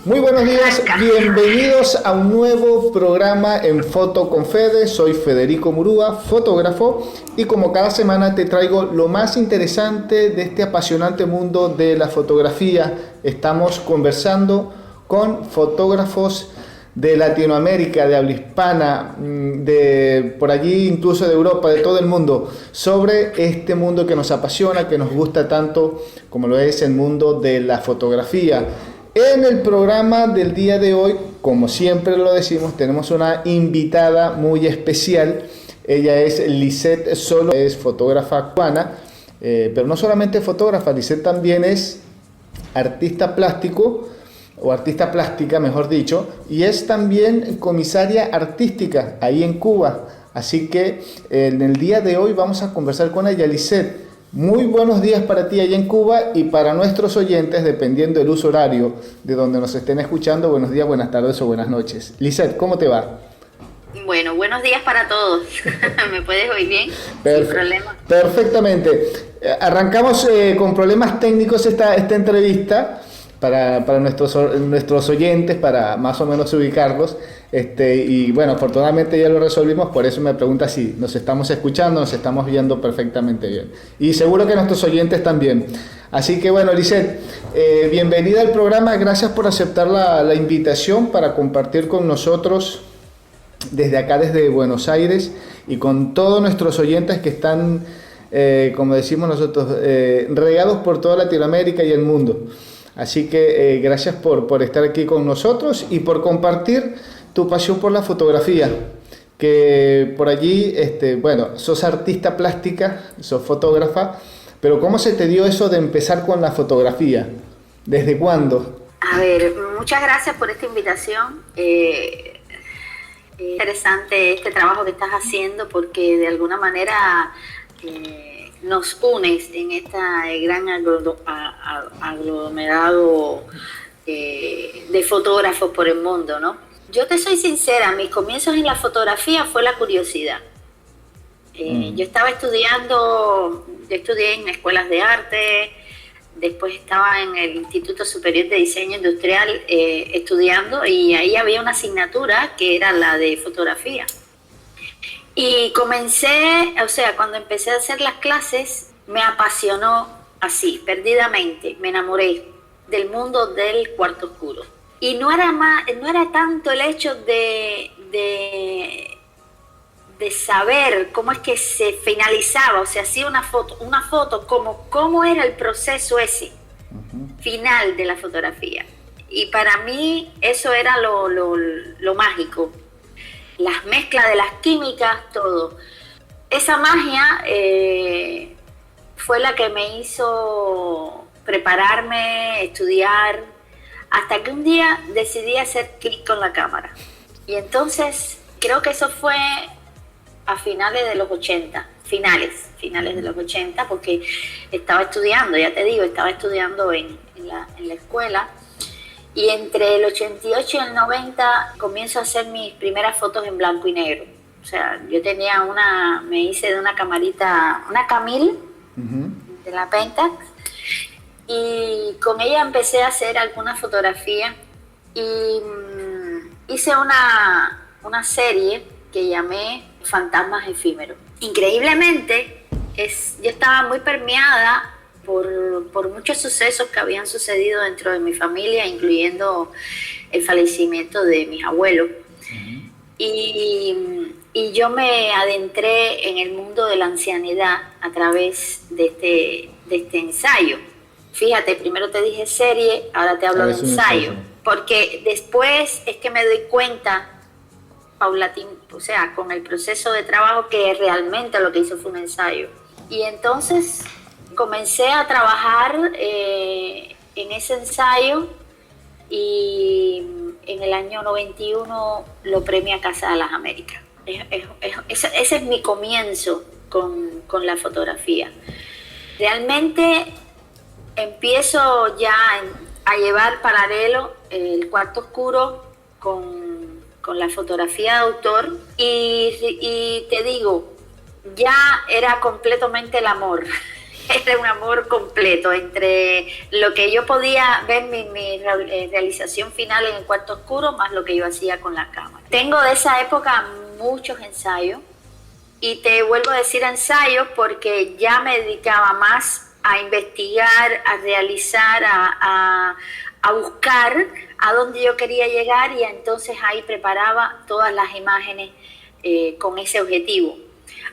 Muy buenos días, bienvenidos a un nuevo programa en Foto con Fede. Soy Federico Murúa, fotógrafo, y como cada semana te traigo lo más interesante de este apasionante mundo de la fotografía. Estamos conversando con fotógrafos de Latinoamérica, de habla hispana, de por allí incluso de Europa, de todo el mundo, sobre este mundo que nos apasiona, que nos gusta tanto como lo es el mundo de la fotografía. En el programa del día de hoy, como siempre lo decimos, tenemos una invitada muy especial. Ella es Lisette Solo, es fotógrafa cubana, pero no solamente fotógrafa, Lisette también es artista plástico, o artista plástica, mejor dicho, y es también comisaria artística ahí en Cuba. Así que en el día de hoy vamos a conversar con ella. Lisette, muy buenos días para ti allá en Cuba y para nuestros oyentes, dependiendo del uso horario de donde nos estén escuchando. Buenos días, buenas tardes o buenas noches. Lisette, ¿cómo te va? Bueno, buenos días para todos. ¿Me puedes oír bien? Sin problema. Perfectamente. Arrancamos con problemas técnicos esta entrevista para nuestros oyentes, para más o menos ubicarlos. Y bueno, afortunadamente ya lo resolvimos, por eso me pregunta si nos estamos escuchando, nos estamos viendo perfectamente bien. Y seguro que nuestros oyentes también. Así que bueno, Lisette, bienvenida al programa, gracias por aceptar la invitación para compartir con nosotros desde acá, desde Buenos Aires, y con todos nuestros oyentes que están, como decimos nosotros, regados por toda Latinoamérica y el mundo. Así que gracias por estar aquí con nosotros y por compartir tu pasión por la fotografía, que por allí, bueno, sos artista plástica, sos fotógrafa, pero ¿cómo se te dio eso de empezar con la fotografía? ¿Desde cuándo? A ver, muchas gracias por esta invitación. Interesante este trabajo que estás haciendo porque de alguna manera nos unes en este gran aglomerado de fotógrafos por el mundo, ¿no? Yo te soy sincera, mis comienzos en la fotografía fue la curiosidad. Yo estudié en escuelas de arte, después estaba en el Instituto Superior de Diseño Industrial estudiando, y ahí había una asignatura que era la de fotografía. Y cuando empecé a hacer las clases, me apasionó así, perdidamente, me enamoré del mundo del cuarto oscuro. Y no era tanto el hecho de saber cómo es que se finalizaba, o sea, hacía una foto, cómo era el proceso ese final de la fotografía. Y para mí eso era lo mágico. Las mezclas de las químicas, todo. Esa magia fue la que me hizo prepararme, estudiar, hasta que un día decidí hacer clic con la cámara. Y entonces creo que eso fue a finales de los 80, finales de los 80, porque estaba estudiando, ya te digo, estaba estudiando en la escuela. Y entre el 88 y el 90 comienzo a hacer mis primeras fotos en blanco y negro. O sea, yo me hice de una camarita, una Camil, de la Pentax, y con ella empecé a hacer algunas fotografías y hice una serie que llamé Fantasmas Efímeros. Increíblemente, yo estaba muy permeada por muchos sucesos que habían sucedido dentro de mi familia, incluyendo el fallecimiento de mis abuelos. Y yo me adentré en el mundo de la ancianidad a través de este ensayo. Fíjate, primero te dije serie, ahora te hablo de ensayo, porque después es que me doy cuenta, o sea, con el proceso de trabajo, que realmente lo que hizo fue un ensayo. Y entonces comencé a trabajar en ese ensayo, y en el año 91 lo premia Casa de las Américas. Ese es mi comienzo con la fotografía. Realmente empiezo ya a llevar paralelo el cuarto oscuro con la fotografía de autor, y te digo, ya era completamente el amor Era un amor completo entre lo que yo podía ver mi realización final en el cuarto oscuro más lo que yo hacía con la cámara. Tengo de esa época muchos ensayos y te vuelvo a decir ensayos porque ya me dedicaba más a investigar, a realizar, a buscar a dónde yo quería llegar y entonces ahí preparaba todas las imágenes con ese objetivo.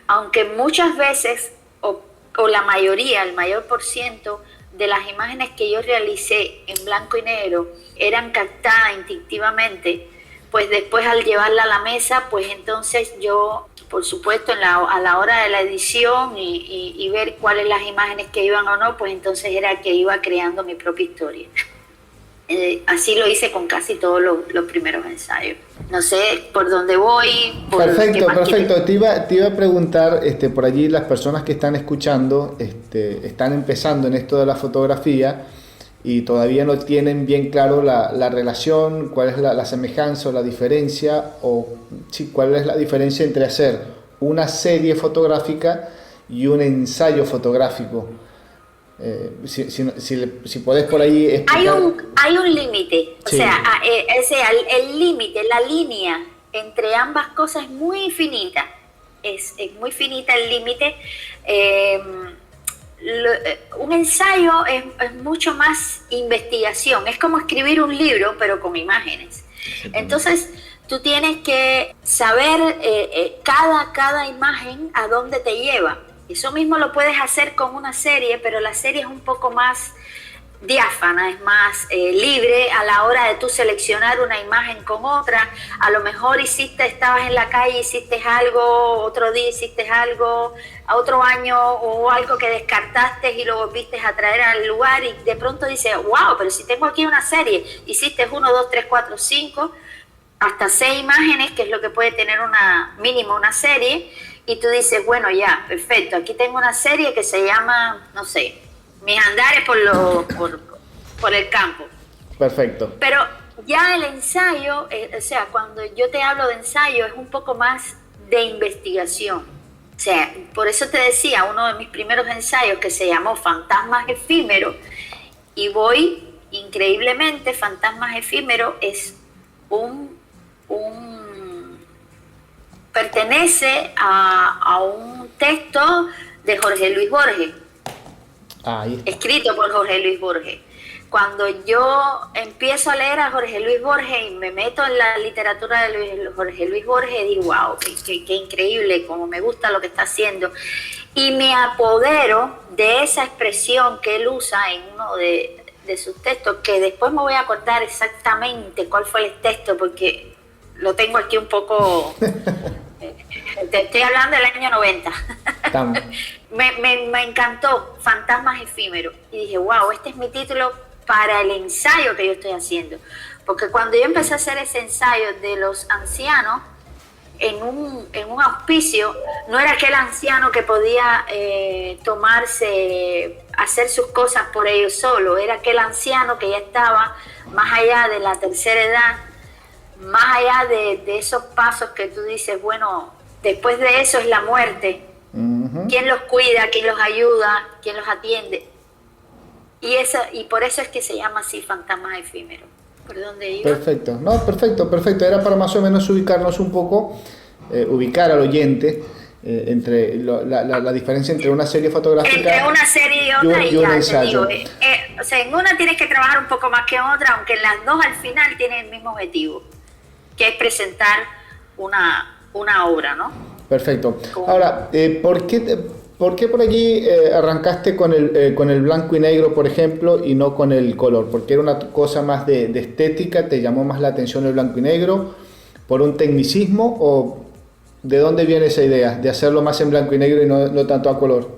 Aunque muchas veces, o la mayoría, el mayor por ciento de las imágenes que yo realicé en blanco y negro eran captadas instintivamente, pues después al llevarla a la mesa, pues entonces yo, por supuesto, a la hora de la edición y ver cuáles las imágenes que iban o no, pues entonces era que iba creando mi propia historia. Así lo hice con casi todos los primeros ensayos. No sé por dónde voy. Perfecto. Te iba a preguntar, por allí las personas que están escuchando, están empezando en esto de la fotografía y todavía no tienen bien claro la relación, cuál es la semejanza o la diferencia, cuál es la diferencia entre hacer una serie fotográfica y un ensayo fotográfico. Si podés por ahí explicar. Hay un límite, sí. O sea, el límite, la línea entre ambas cosas es muy finita, es muy finita el límite. Un ensayo es mucho más investigación, es como escribir un libro pero con imágenes. Entonces tú tienes que saber cada imagen a dónde te lleva. Eso mismo lo puedes hacer con una serie, pero la serie es un poco más diáfana, es más libre a la hora de tú seleccionar una imagen con otra. A lo mejor estabas en la calle, hiciste algo, otro día hiciste algo, a otro año o algo que descartaste y lo volviste a traer al lugar y de pronto dices, wow, pero si tengo aquí una serie, hiciste 1, 2, 3, 4, 5, hasta 6 imágenes, que es lo que puede tener mínimo una serie. Y tú dices, bueno, ya, perfecto, aquí tengo una serie que se llama, no sé, Mis andares por el campo. Perfecto. Pero ya el ensayo, o sea, cuando yo te hablo de ensayo, es un poco más de investigación. O sea, por eso te decía, uno de mis primeros ensayos que se llamó Fantasmas Efímeros, y increíblemente, Fantasmas Efímeros es pertenece a un texto de Jorge Luis Borges, escrito por Jorge Luis Borges. Cuando yo empiezo a leer a Jorge Luis Borges y me meto en la literatura de Jorge Luis Borges, digo, wow, qué increíble, como me gusta lo que está haciendo. Y me apodero de esa expresión que él usa en uno de sus textos, que después me voy a acordar exactamente cuál fue el texto, porque lo tengo aquí un poco... Te estoy hablando del año 90. Me encantó Fantasmas Efímeros y dije, wow, este es mi título para el ensayo que yo estoy haciendo, porque cuando yo empecé a hacer ese ensayo de los ancianos en un auspicio, no era aquel anciano que podía hacer sus cosas por ellos solo, era aquel anciano que ya estaba más allá de la tercera edad, más allá de esos pasos que tú dices, bueno, después de eso es la muerte. Uh-huh. ¿Quién los cuida? ¿Quién los ayuda? ¿Quién los atiende? Y por eso es que se llama así Fantasmas Efímeros. ¿Por dónde iba? Perfecto. No, perfecto. Era para más o menos ubicarnos un poco, ubicar al oyente entre la diferencia entre una serie fotográfica... Entre una serie y otra, y ya te digo. O sea, en una tienes que trabajar un poco más que en otra, aunque en las dos al final tienen el mismo objetivo, que es presentar una obra, ¿no? Perfecto. Ahora, ¿por qué por allí arrancaste con el blanco y negro, por ejemplo, y no con el color? ¿Porque era una cosa más de estética? ¿Te llamó más la atención el blanco y negro? ¿Por un tecnicismo? ¿O de dónde viene esa idea de hacerlo más en blanco y negro y no tanto a color?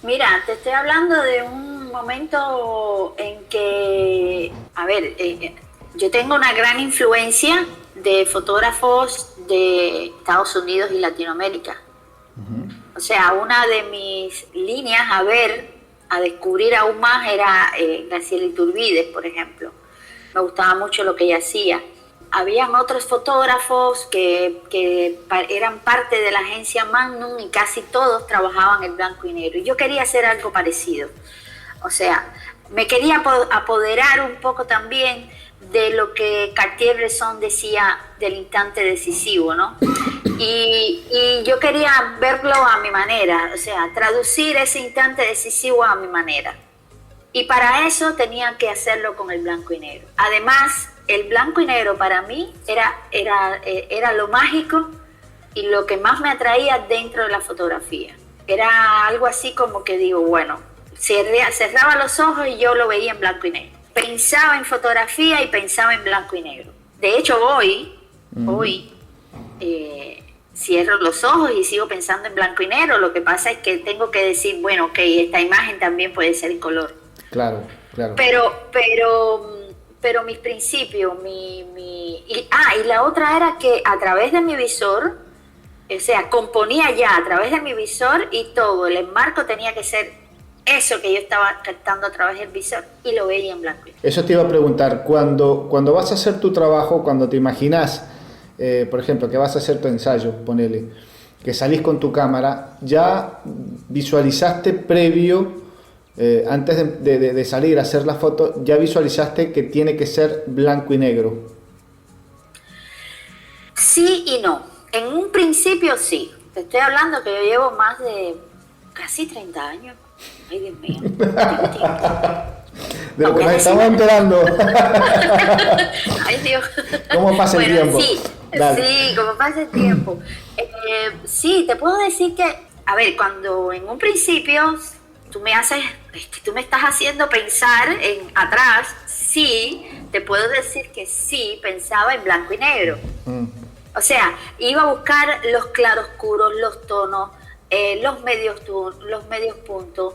Mira, te estoy hablando de un momento en que, yo tengo una gran influencia de fotógrafos de Estados Unidos y Latinoamérica. Uh-huh. O sea, una de mis líneas a descubrir aún más era Graciela Iturbide, por ejemplo. Me gustaba mucho lo que ella hacía. habían otros fotógrafos que eran parte de la agencia Magnum y casi todos trabajaban en blanco y negro. Y yo quería hacer algo parecido. O sea, me quería apoderar un poco también de lo que Cartier-Bresson decía del instante decisivo, ¿no? Y yo quería verlo a mi manera, o sea, traducir ese instante decisivo a mi manera. Y para eso tenía que hacerlo con el blanco y negro. Además, el blanco y negro para mí era lo mágico y lo que más me atraía dentro de la fotografía. Era algo así como que digo, bueno, cerraba los ojos y yo lo veía en blanco y negro. Pensaba en fotografía y pensaba en blanco y negro. De hecho, hoy cierro los ojos y sigo pensando en blanco y negro. Lo que pasa es que tengo que decir, bueno, ok, esta imagen también puede ser en color. Claro, claro. Pero mis principios, y la otra era que a través de mi visor, o sea, componía ya a través de mi visor y todo, el enmarco tenía que ser eso que yo estaba captando a través del visor y lo veía en blanco y negro. Eso te iba a preguntar, cuando vas a hacer tu trabajo, cuando te imaginas, por ejemplo, que vas a hacer tu ensayo, ponele, que salís con tu cámara, ¿ya visualizaste previo, antes de salir a hacer la foto, ya visualizaste que tiene que ser blanco y negro? Sí y no. En un principio sí. Te estoy hablando que yo llevo más de casi 30 años. Ay, Dios mío. De lo que nos estamos enterando. Ay, Dios. ¿Cómo pasa el tiempo? Sí, como pasa el tiempo. Sí, te puedo decir que, a ver, cuando en un principio tú me estás haciendo pensar en atrás, sí, te puedo decir que sí, pensaba en blanco y negro. O sea, iba a buscar los claroscuros, los tonos, los medios puntos.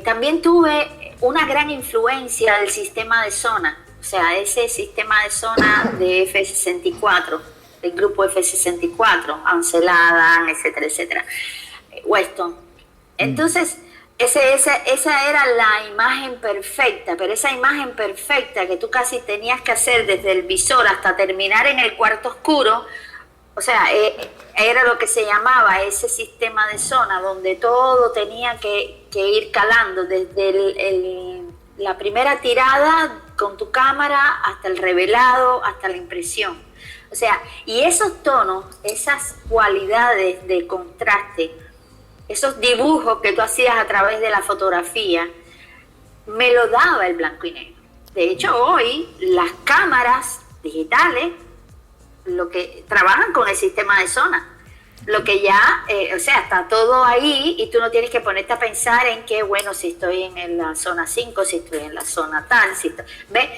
También tuve una gran influencia del sistema de zona, o sea, ese sistema de zona de F64, del grupo F64, Ansel Adams, etcétera, etcétera, Weston. Entonces, esa era la imagen perfecta, pero esa imagen perfecta que tú casi tenías que hacer desde el visor hasta terminar en el cuarto oscuro, o sea, era lo que se llamaba ese sistema de zona, donde todo tenía que ir calando, desde la primera tirada con tu cámara hasta el revelado, hasta la impresión. O sea, y esos tonos, esas cualidades de contraste, esos dibujos que tú hacías a través de la fotografía, me lo daba el blanco y negro. De hecho, hoy las cámaras digitales lo que trabajan con el sistema de zona, lo que ya, o sea, está todo ahí y tú no tienes que ponerte a pensar en que, bueno, si estoy en la zona 5, si estoy en la zona tal, ¿ves?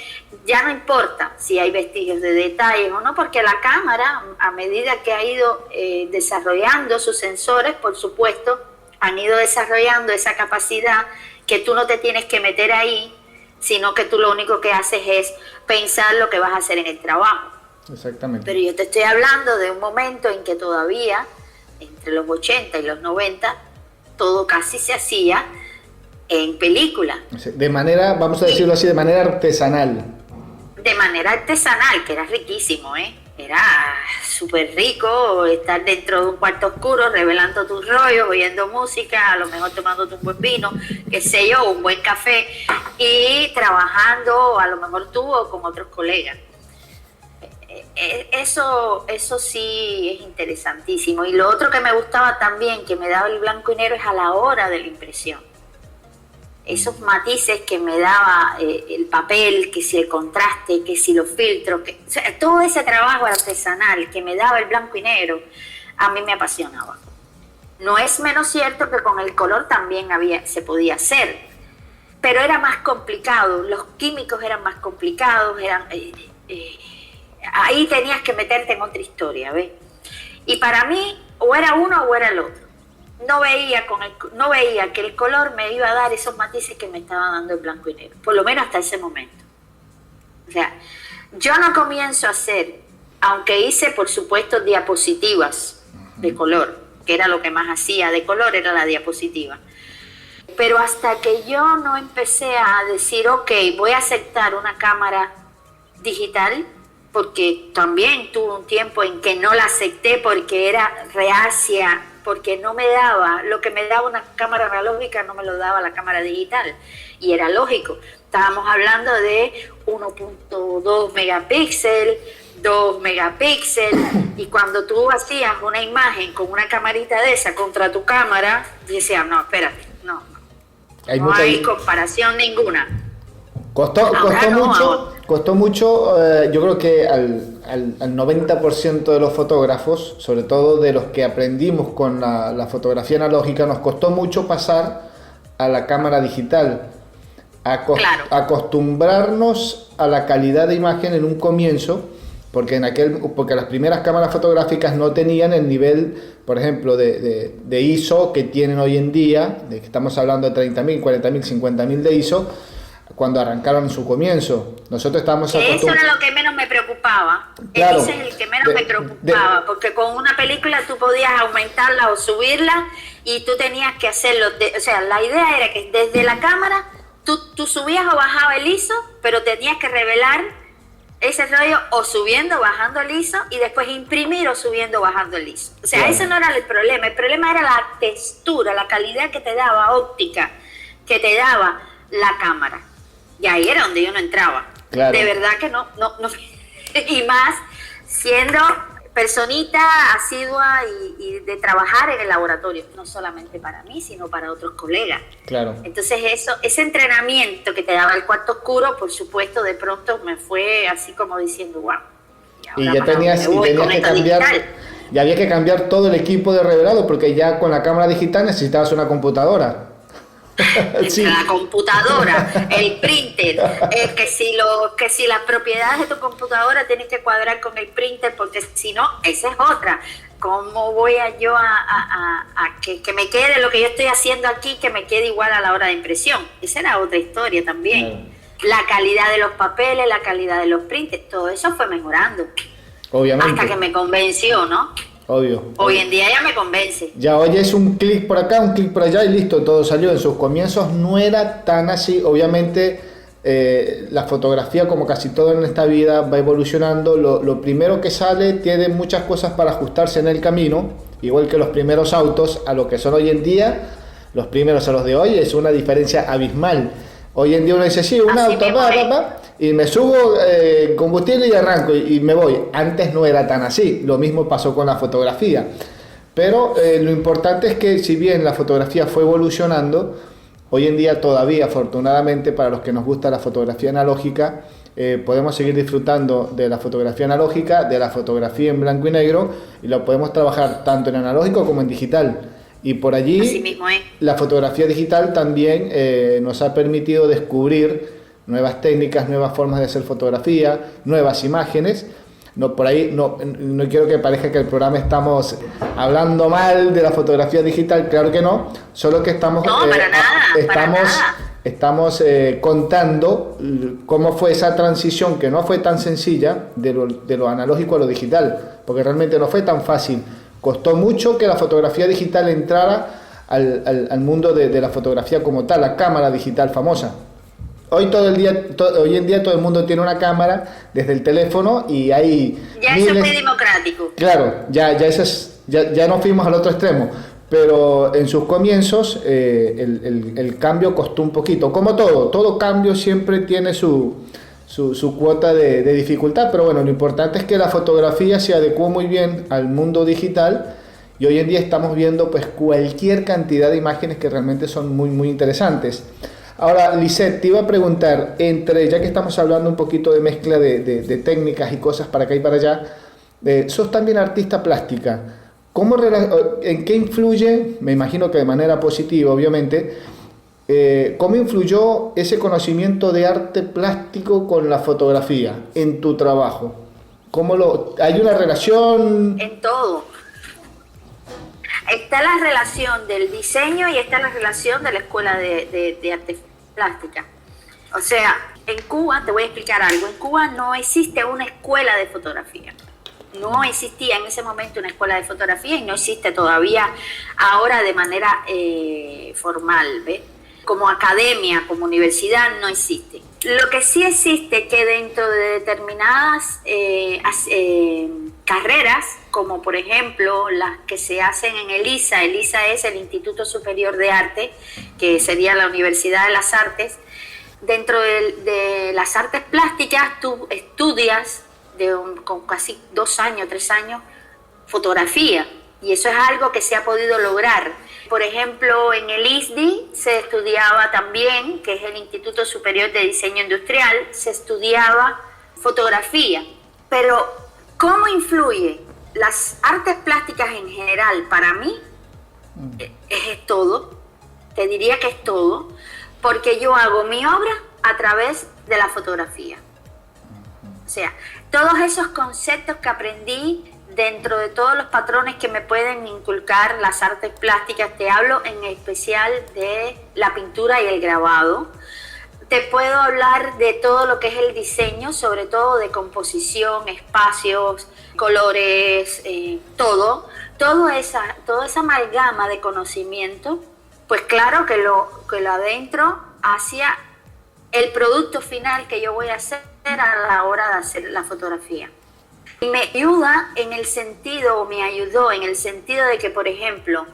Ya no importa si hay vestigios de detalles o no, porque la cámara, a medida que ha ido desarrollando sus sensores, por supuesto, han ido desarrollando esa capacidad que tú no te tienes que meter ahí, sino que tú lo único que haces es pensar lo que vas a hacer en el trabajo. Exactamente. Pero yo te estoy hablando de un momento en que todavía, entre los 80 y los 90, todo casi se hacía en película. De manera, vamos a decirlo así, de manera artesanal. De manera artesanal, que era riquísimo, ¿eh? Era súper rico estar dentro de un cuarto oscuro, revelando tus rollos, oyendo música, a lo mejor tomándote un buen vino, qué sé yo, un buen café, y trabajando, a lo mejor tú o con otros colegas. Eso sí es interesantísimo. Y lo otro que me gustaba también, que me daba el blanco y negro, es a la hora de la impresión. Esos matices que me daba el papel, que si el contraste, que si los filtros, o sea, todo ese trabajo artesanal que me daba el blanco y negro, a mí me apasionaba. No es menos cierto que con el color también se podía hacer, pero era más complicado, los químicos eran más complicados, ahí tenías que meterte en otra historia, ¿ves? Y para mí, o era uno o era el otro. No veía que el color me iba a dar esos matices que me estaba dando el blanco y negro, por lo menos hasta ese momento. O sea, yo no comienzo a hacer, aunque hice, por supuesto, diapositivas de color, que era lo que más hacía de color, era la diapositiva. Pero hasta que yo no empecé a decir, ok, voy a aceptar una cámara digital, porque también tuve un tiempo en que no la acepté porque era reacia, porque no me daba, lo que me daba una cámara analógica no me lo daba la cámara digital, y era lógico. Estábamos hablando de 1.2 megapíxeles, 2 megapíxeles, y cuando tú hacías una imagen con una camarita de esa contra tu cámara, decías, no, espérate, no hay comparación ninguna. Costó mucho, yo creo que al 90% de los fotógrafos, sobre todo de los que aprendimos con la fotografía analógica, nos costó mucho pasar a la cámara digital, acostumbrarnos a la calidad de imagen en un comienzo, porque las primeras cámaras fotográficas no tenían el nivel, por ejemplo, de ISO que tienen hoy en día, de que estamos hablando de 30.000, 40.000, 50.000 de ISO, cuando arrancaron en su comienzo. Nosotros estábamos acostumbrados. Eso era lo que menos me preocupaba. Claro, ese es el que menos me preocupaba, porque con una película tú podías aumentarla o subirla y tú tenías que hacerlo. O sea, la idea era que desde la cámara tú subías o bajabas el ISO, pero tenías que revelar ese rollo o subiendo o bajando el ISO y después imprimir o subiendo o bajando el ISO. O sea, claro, ese no era el problema era la textura, la calidad que te daba óptica, que te daba la cámara. Y ahí era donde yo no entraba. Claro. De verdad que no. Y más siendo personita asidua y de trabajar en el laboratorio, no solamente para mí, sino para otros colegas. Claro. Entonces ese entrenamiento que te daba el cuarto oscuro, por supuesto, de pronto me fue así como diciendo, wow. Y ya tenías que cambiar, ya había que cambiar todo el equipo de revelado, porque ya con la cámara digital necesitabas una computadora. Sí. La computadora, el printer, que si las propiedades de tu computadora tienes que cuadrar con el printer, porque si no, esa es otra. ¿Cómo voy yo a que me quede lo que yo estoy haciendo aquí, que me quede igual a la hora de impresión? Esa era otra historia también. La calidad de los papeles, la calidad de los printers, todo eso fue mejorando. Obviamente. Hasta que me convenció, ¿no? Obvio. Hoy en día ya me convence. Ya hoy es un clic por acá, un clic por allá y listo, todo salió. En sus comienzos no era tan así. Obviamente la fotografía, como casi todo en esta vida, va evolucionando. Lo primero que sale tiene muchas cosas para ajustarse en el camino, igual que los primeros autos a lo que son hoy en día. Los primeros a los de hoy es una diferencia abismal. Hoy en día uno dice, sí, un auto, y me subo combustible y arranco y me voy. Antes no era tan así, lo mismo pasó con la fotografía. Pero lo importante es que si bien la fotografía fue evolucionando, hoy en día todavía, afortunadamente, para los que nos gusta la fotografía analógica, podemos seguir disfrutando de la fotografía analógica, de la fotografía en blanco y negro, y lo podemos trabajar tanto en analógico como en digital. Y por allí, así mismo es. La fotografía digital también nos ha permitido descubrir nuevas técnicas, nuevas formas de hacer fotografía, nuevas imágenes. Por ahí no quiero que parezca que el programa estamos hablando mal de la fotografía digital, claro que no, solo que estamos estamos contando cómo fue esa transición, que no fue tan sencilla de lo analógico a lo digital, porque realmente no fue tan fácil. Costó mucho que la fotografía digital entrara al mundo de la fotografía como tal, la cámara digital famosa. Hoy en día todo el mundo tiene una cámara desde el teléfono y hay ya miles, eso fue democrático. Claro, ya nos fuimos al otro extremo, pero en sus comienzos el cambio costó un poquito. Como todo cambio siempre tiene su cuota de dificultad, pero bueno, lo importante es que la fotografía se adecuó muy bien al mundo digital y hoy en día estamos viendo pues cualquier cantidad de imágenes que realmente son muy muy interesantes. Ahora, Lisette, te iba a preguntar, ya que estamos hablando un poquito de mezcla de técnicas y cosas para acá y para allá, sos también artista plástica. ¿En qué influye, me imagino que de manera positiva obviamente, cómo influyó ese conocimiento de arte plástico con la fotografía en tu trabajo? ¿Hay una relación? En todo. Está la relación del diseño y está la relación de la escuela de arte plástica. O sea, en Cuba, te voy a explicar algo, en Cuba no existe una escuela de fotografía. No existía en ese momento una escuela de fotografía y no existe todavía ahora de manera formal, ¿ves? como academia, como universidad, no existe. Lo que sí existe que dentro de determinadas carreras, como por ejemplo las que se hacen en el ISA es el Instituto Superior de Arte, que sería la Universidad de las Artes. Dentro de las artes plásticas tú estudias con casi 2 años, 3 años, fotografía, y eso es algo que se ha podido lograr. Por ejemplo, en el ISDI se estudiaba también, que es el Instituto Superior de Diseño Industrial, se estudiaba fotografía. Pero, ¿cómo influye las artes plásticas en general? Para mí, es todo, te diría que es todo, porque yo hago mi obra a través de la fotografía. O sea, todos esos conceptos que aprendí dentro de todos los patrones que me pueden inculcar las artes plásticas, te hablo en especial de la pintura y el grabado. Te puedo hablar de todo lo que es el diseño, sobre todo de composición, espacios, colores, toda esa amalgama de conocimiento, pues claro que lo adentro hacia el producto final que yo voy a hacer a la hora de hacer la fotografía. Y me ayuda en el sentido, o me ayudó en el sentido de que, por ejemplo,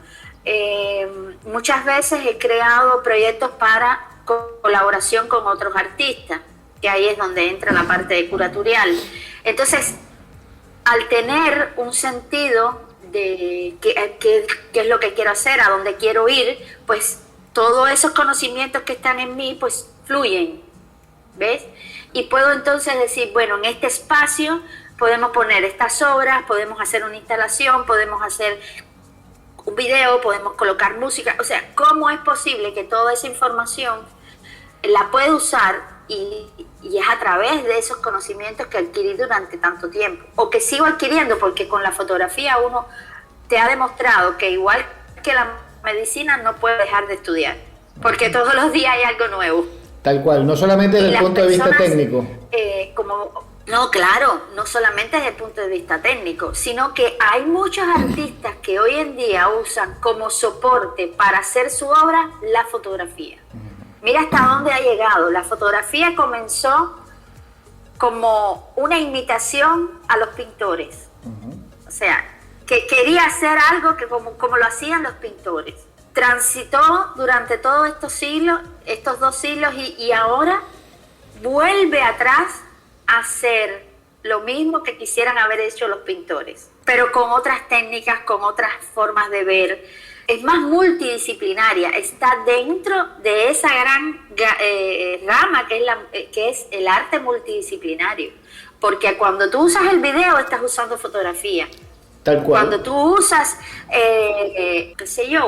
muchas veces he creado proyectos para colaboración con otros artistas, que ahí es donde entra la parte de curatorial. Entonces, al tener un sentido de qué es lo que quiero hacer, a dónde quiero ir, pues todos esos conocimientos que están en mí, pues fluyen, ¿ves? Y puedo entonces decir, bueno, en este espacio podemos poner estas obras, podemos hacer una instalación, podemos hacer un video, podemos colocar música. O sea, ¿cómo es posible que toda esa información la pueda usar y es a través de esos conocimientos que adquirí durante tanto tiempo? O que sigo adquiriendo, porque con la fotografía uno te ha demostrado que igual que la medicina no puede dejar de estudiar, porque todos los días hay algo nuevo. Tal cual, no solamente desde el punto de vista técnico. No, claro, no solamente desde el punto de vista técnico, sino que hay muchos artistas que hoy en día usan como soporte para hacer su obra la fotografía. Mira hasta dónde ha llegado. La fotografía comenzó como una imitación a los pintores. O sea, que quería hacer algo que como lo hacían los pintores. Transitó durante todos estos 2 siglos, y ahora vuelve atrás a hacer lo mismo que quisieran haber hecho los pintores, pero con otras técnicas, con otras formas de ver. Es más multidisciplinaria, está dentro de esa gran rama que es el arte multidisciplinario, porque cuando tú usas el video estás usando fotografía. Tal cual. Cuando tú usas,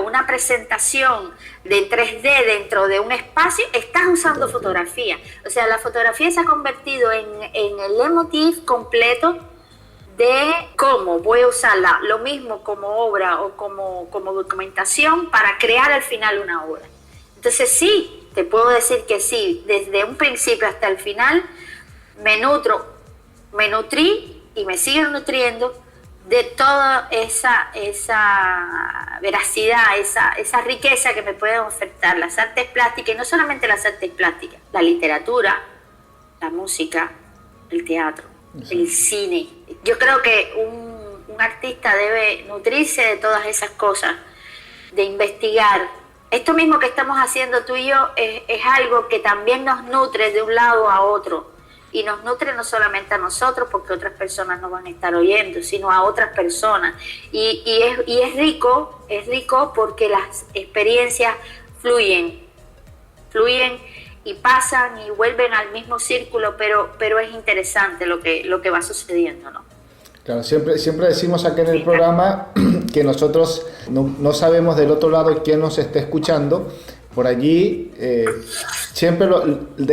una presentación de 3D dentro de un espacio, estás usando fotografía. O sea, la fotografía se ha convertido en el leitmotiv completo de cómo voy a usarla, lo mismo como obra o como documentación para crear al final una obra. Entonces sí, te puedo decir que sí, desde un principio hasta el final me nutrí y me sigo nutriendo de toda esa veracidad, esa riqueza que me pueden ofertar las artes plásticas, y no solamente las artes plásticas, la literatura, la música, el teatro, el cine. Yo creo que un artista debe nutrirse de todas esas cosas, de investigar. Esto mismo que estamos haciendo tú y yo es algo que también nos nutre de un lado a otro. Y nos nutre no solamente a nosotros, porque otras personas nos van a estar oyendo, sino a otras personas. Y es rico porque las experiencias fluyen y pasan y vuelven al mismo círculo, pero es interesante lo que va sucediendo, ¿no? Claro, siempre decimos aquí en el programa que nosotros no sabemos del otro lado quién nos está escuchando. Por allí, de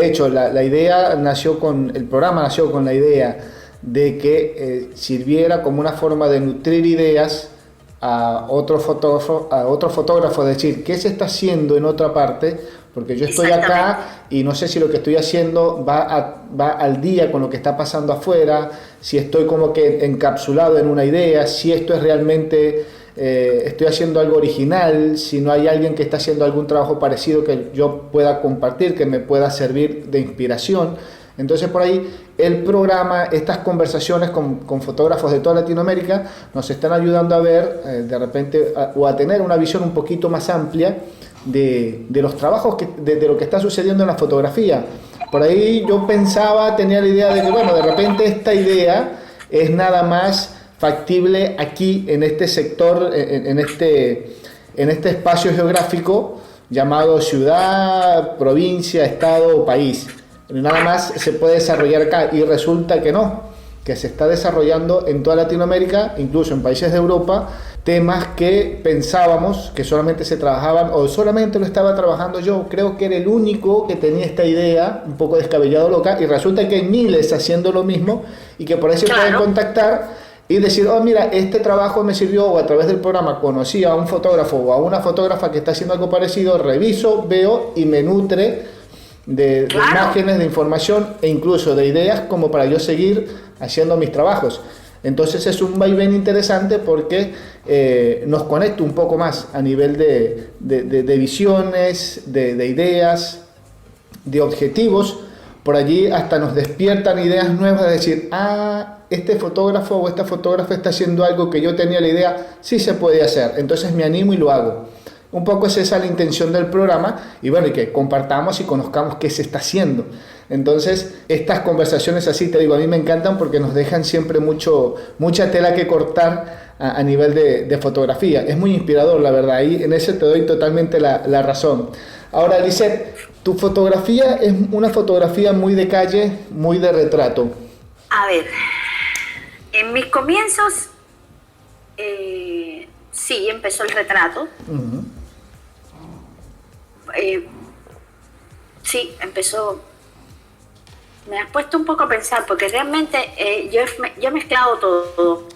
hecho, la idea el programa nació con la idea de que sirviera como una forma de nutrir ideas a otro fotógrafo, decir, ¿qué se está haciendo en otra parte? Porque yo estoy acá y no sé si lo que estoy haciendo va al día con lo que está pasando afuera, si estoy como que encapsulado en una idea, si esto es realmente estoy haciendo algo original, si no hay alguien que está haciendo algún trabajo parecido que yo pueda compartir, que me pueda servir de inspiración. Entonces por ahí el programa, estas conversaciones con fotógrafos de toda Latinoamérica nos están ayudando a ver de repente o a tener una visión un poquito más amplia de los trabajos, de lo que está sucediendo en la fotografía. Por ahí yo pensaba, tenía la idea de que bueno, de repente esta idea es nada más factible aquí en este sector, en este espacio geográfico llamado ciudad, provincia, estado o país. Nada más se puede desarrollar acá y resulta que no, que se está desarrollando en toda Latinoamérica, incluso en países de Europa, temas que pensábamos que solamente se trabajaban o solamente lo estaba trabajando yo. Creo que era el único que tenía esta idea un poco descabellado, loca, y resulta que hay miles haciendo lo mismo y que por ahí se pueden contactar y decir, oh mira, este trabajo me sirvió, o a través del programa conocí a un fotógrafo o a una fotógrafa que está haciendo algo parecido, reviso, veo y me nutre de imágenes, de información e incluso de ideas como para yo seguir haciendo mis trabajos. Entonces es un vaivén interesante porque nos conecta un poco más a nivel de visiones, de ideas, de objetivos. Por allí hasta nos despiertan ideas nuevas de decir, este fotógrafo o esta fotógrafa está haciendo algo que yo tenía la idea, sí se puede hacer, entonces me animo y lo hago. Un poco es esa la intención del programa y bueno, y que compartamos y conozcamos qué se está haciendo. Entonces, estas conversaciones así, te digo, a mí me encantan porque nos dejan siempre mucha tela que cortar a nivel de fotografía. Es muy inspirador, la verdad, y en eso te doy totalmente la razón. Ahora, Lisette, tu fotografía es una fotografía muy de calle, muy de retrato. A ver, en mis comienzos, sí, empezó el retrato. Uh-huh. Sí, empezó. Me has puesto un poco a pensar, porque realmente yo he mezclado todo.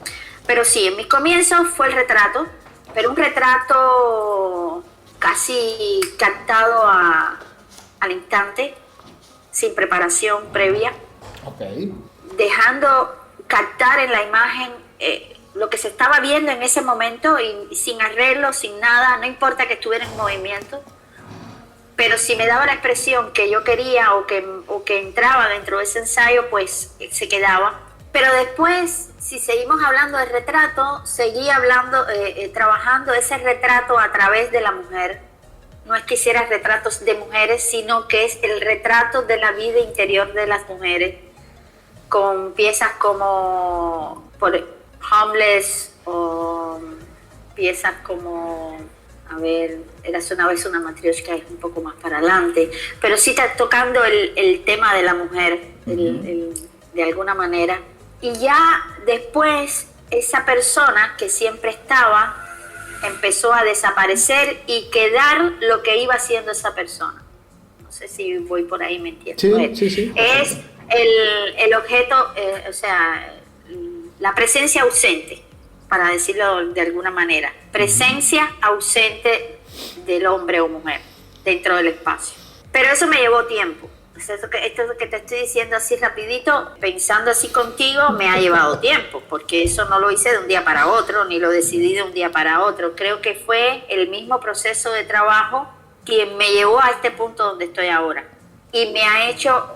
Pero sí, en mis comienzos fue el retrato, pero un retrato casi captado al instante, sin preparación previa. Okay. Dejando captar en la imagen lo que se estaba viendo en ese momento y sin arreglo, sin nada, no importa que estuviera en movimiento, pero si me daba la expresión que yo quería o que entraba dentro de ese ensayo, pues se quedaba. Pero después, si seguimos hablando de retrato, seguí trabajando ese retrato a través de la mujer. No es que hiciera retratos de mujeres, sino que es el retrato de la vida interior de las mujeres, con piezas como Homeless o piezas como, a ver, Érase una vez una matrioshka, es un poco más para adelante, pero sí está tocando el tema de la mujer, de alguna manera. Y ya después esa persona que siempre estaba empezó a desaparecer y quedar lo que iba haciendo esa persona. No sé si voy por ahí, ¿me entiendes? Sí. Es el objeto, o sea, la presencia ausente, para decirlo de alguna manera. Presencia ausente del hombre o mujer dentro del espacio. Pero eso me llevó tiempo. Esto que te estoy diciendo así rapidito, pensando así contigo, me ha llevado tiempo, porque eso no lo hice de un día para otro, ni lo decidí de un día para otro. Creo que fue el mismo proceso de trabajo quien me llevó a este punto donde estoy ahora. Y me ha hecho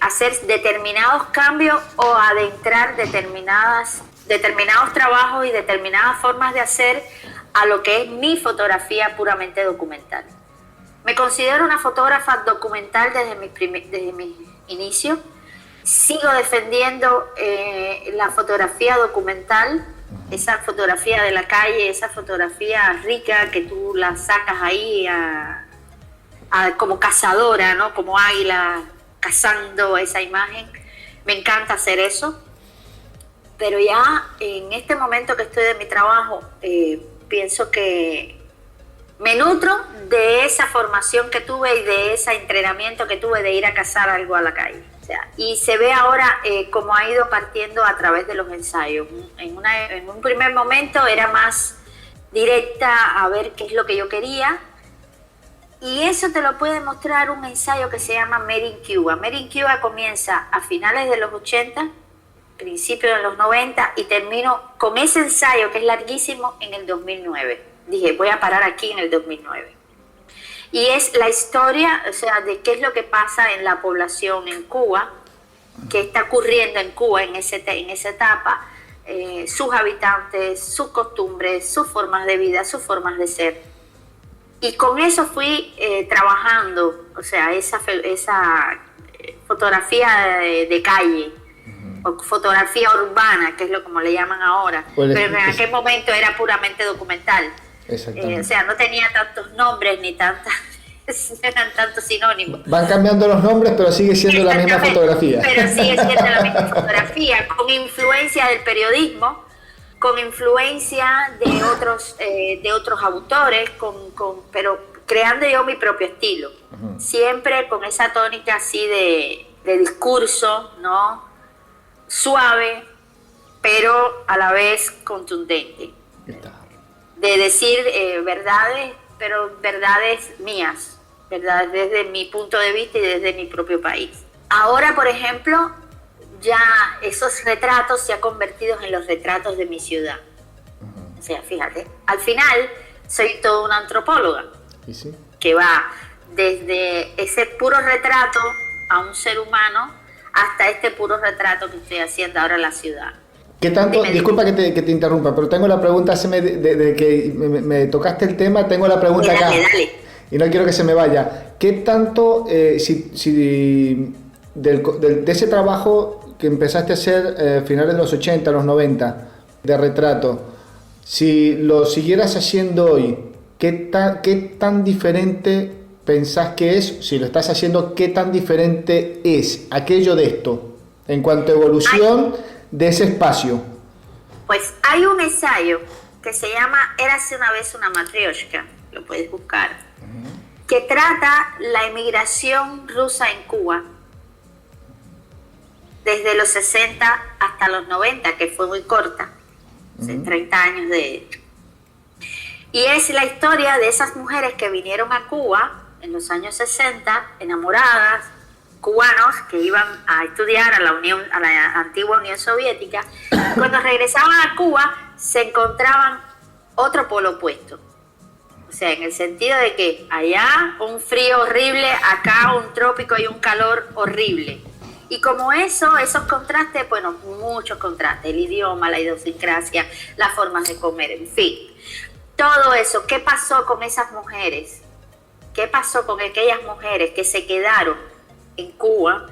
hacer determinados cambios o adentrar determinados trabajos y determinadas formas de hacer a lo que es mi fotografía puramente documental. Me considero una fotógrafa documental desde mi inicio. Sigo defendiendo la fotografía documental, esa fotografía de la calle, esa fotografía rica que tú la sacas ahí como cazadora, ¿no? Como águila cazando esa imagen. Me encanta hacer eso. Pero ya en este momento que estoy de mi trabajo, pienso que me nutro de esa formación que tuve y de ese entrenamiento que tuve de ir a cazar algo a la calle. O sea, y se ve ahora cómo ha ido partiendo a través de los ensayos. En un primer momento era más directa a ver qué es lo que yo quería. Y eso te lo puede mostrar un ensayo que se llama Made in Cuba. Made in Cuba comienza a finales de los 80 principios de los 90 y termino con ese ensayo que es larguísimo en el 2009. Dije, voy a parar aquí en el 2009. Y es la historia, o sea, de qué es lo que pasa en la población en Cuba, qué está ocurriendo en Cuba en esa etapa, sus habitantes, sus costumbres, sus formas de vida, sus formas de ser. Y con eso fui trabajando, o sea, esa fotografía de calle, o fotografía urbana, que es lo como le llaman ahora, pero en aquel momento era puramente documental. O sea, no tenía tantos nombres ni eran tantos sinónimos. Van cambiando los nombres, pero sigue siendo la misma fotografía. Pero sigue siendo la misma fotografía, con influencia del periodismo, con influencia de otros autores, pero creando yo mi propio estilo. Siempre con esa tónica así de discurso, ¿no? Suave, pero a la vez contundente. De decir verdades, pero verdades mías, verdades desde mi punto de vista y desde mi propio país. Ahora, por ejemplo, ya esos retratos se han convertido en los retratos de mi ciudad. O sea, fíjate, al final soy toda una antropóloga. ¿Y sí? Que va desde ese puro retrato a un ser humano hasta este puro retrato que estoy haciendo ahora en la ciudad. ¿Qué tanto? Disculpa que te interrumpa, pero tengo la pregunta, de que me tocaste el tema, tengo la pregunta acá. Dale. Y no quiero que se me vaya. ¿Qué tanto, de ese trabajo que empezaste a hacer finales de los 80, los 90, de retrato, si lo siguieras haciendo hoy, ¿qué tan diferente pensás que es? Si lo estás haciendo, ¿qué tan diferente es aquello de esto en cuanto a evolución de ese espacio? Pues hay un ensayo que se llama Érase una vez una matrioshka, lo puedes buscar, que trata la emigración rusa en Cuba desde los 60 hasta los 90, que fue muy corta, 30 años de... Y es la historia de esas mujeres que vinieron a Cuba en los años 60, enamoradas, cubanos que iban a estudiar a la antigua Unión Soviética. Cuando regresaban a Cuba se encontraban otro polo opuesto. O sea, en el sentido de que allá un frío horrible, acá un trópico y un calor horrible. Y como esos contrastes, bueno, muchos contrastes, el idioma, la idiosincrasia, las formas de comer, en fin. Todo eso, ¿qué pasó con esas mujeres? ¿Qué pasó con aquellas mujeres que se quedaron en Cuba?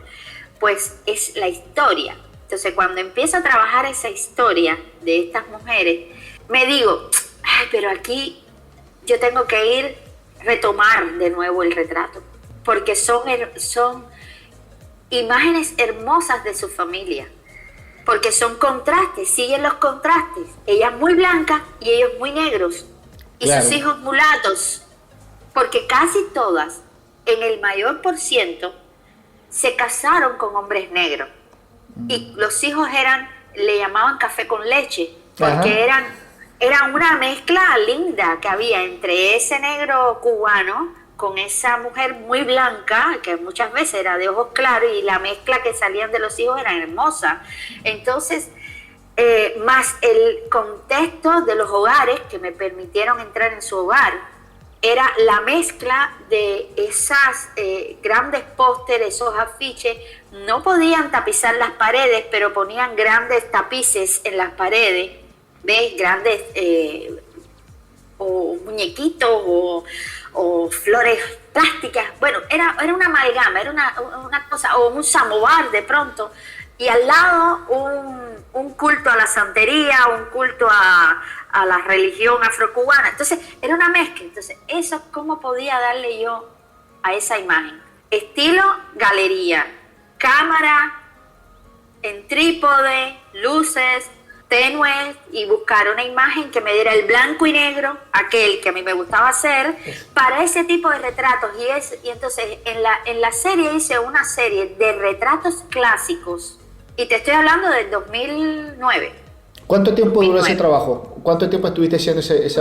Pues es la historia. Entonces, cuando empiezo a trabajar esa historia de estas mujeres, me digo, ay, pero aquí yo tengo que retomar de nuevo el retrato, porque son imágenes hermosas de su familia, porque son contrastes, siguen los contrastes, ellas muy blancas y ellos muy negros, y claro, sus hijos mulatos, porque casi todas, en el mayor por ciento, se casaron con hombres negros, y los hijos le llamaban café con leche, porque era una mezcla linda que había entre ese negro cubano con esa mujer muy blanca, que muchas veces era de ojos claros, y la mezcla que salían de los hijos era hermosa. Entonces, más el contexto de los hogares que me permitieron entrar en su hogar, era la mezcla de esas grandes pósteres, esos afiches. No podían tapizar las paredes, pero ponían grandes tapices en las paredes, ¿ves? Grandes o muñequitos o flores plásticas. Bueno, era una amalgama, era una cosa, o un samovar de pronto, y al lado un culto a la santería, un culto a la religión afrocubana. Entonces era una mezcla. Entonces, eso, ¿cómo podía darle yo a esa imagen? Estilo galería, cámara en trípode, luces tenues, y buscar una imagen que me diera el blanco y negro, aquel que a mí me gustaba hacer, para ese tipo de retratos. Y entonces en la serie hice una serie de retratos clásicos, y te estoy hablando del 2009. ¿Cuánto tiempo duró ese trabajo? ¿Cuánto tiempo estuviste haciendo ese?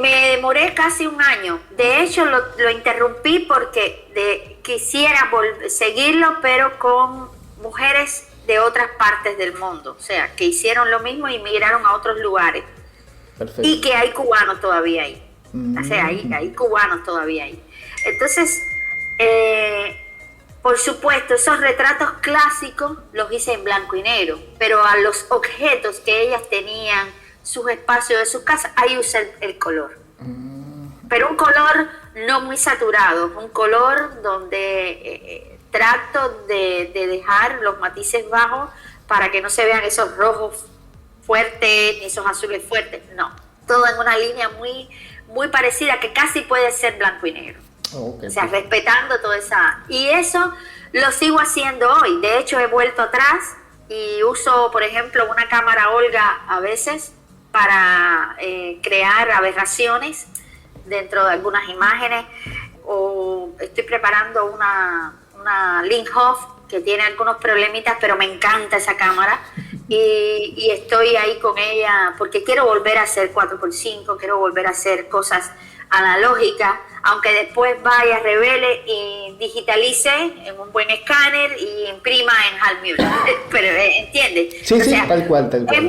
Me demoré casi un año. De hecho, lo interrumpí porque quisiera seguirlo, pero con mujeres de otras partes del mundo, o sea, que hicieron lo mismo y migraron a otros lugares. Perfecto. Y que hay cubanos todavía ahí. O sea, hay cubanos todavía ahí. Entonces, por supuesto, esos retratos clásicos los hice en blanco y negro, pero a los objetos que ellas tenían, sus espacios de sus casas, ahí usé el color. Pero un color no muy saturado, un color donde trato de dejar los matices bajos para que no se vean esos rojos fuertes ni esos azules fuertes. No, todo en una línea muy, muy parecida que casi puede ser blanco y negro. Okay, o sea, respetando toda esa... Y eso lo sigo haciendo hoy. De hecho, he vuelto atrás y uso, por ejemplo, una cámara Olga a veces para crear aberraciones dentro de algunas imágenes, o estoy preparando una Linhof que tiene algunos problemitas, pero me encanta esa cámara y estoy ahí con ella porque quiero volver a hacer 4x5, quiero volver a hacer cosas analógicas, aunque después vaya, revele y digitalice en un buen escáner y imprima en HAL Müller. Pero ¿entiendes? Sí, o sea, sí, tal cual. Es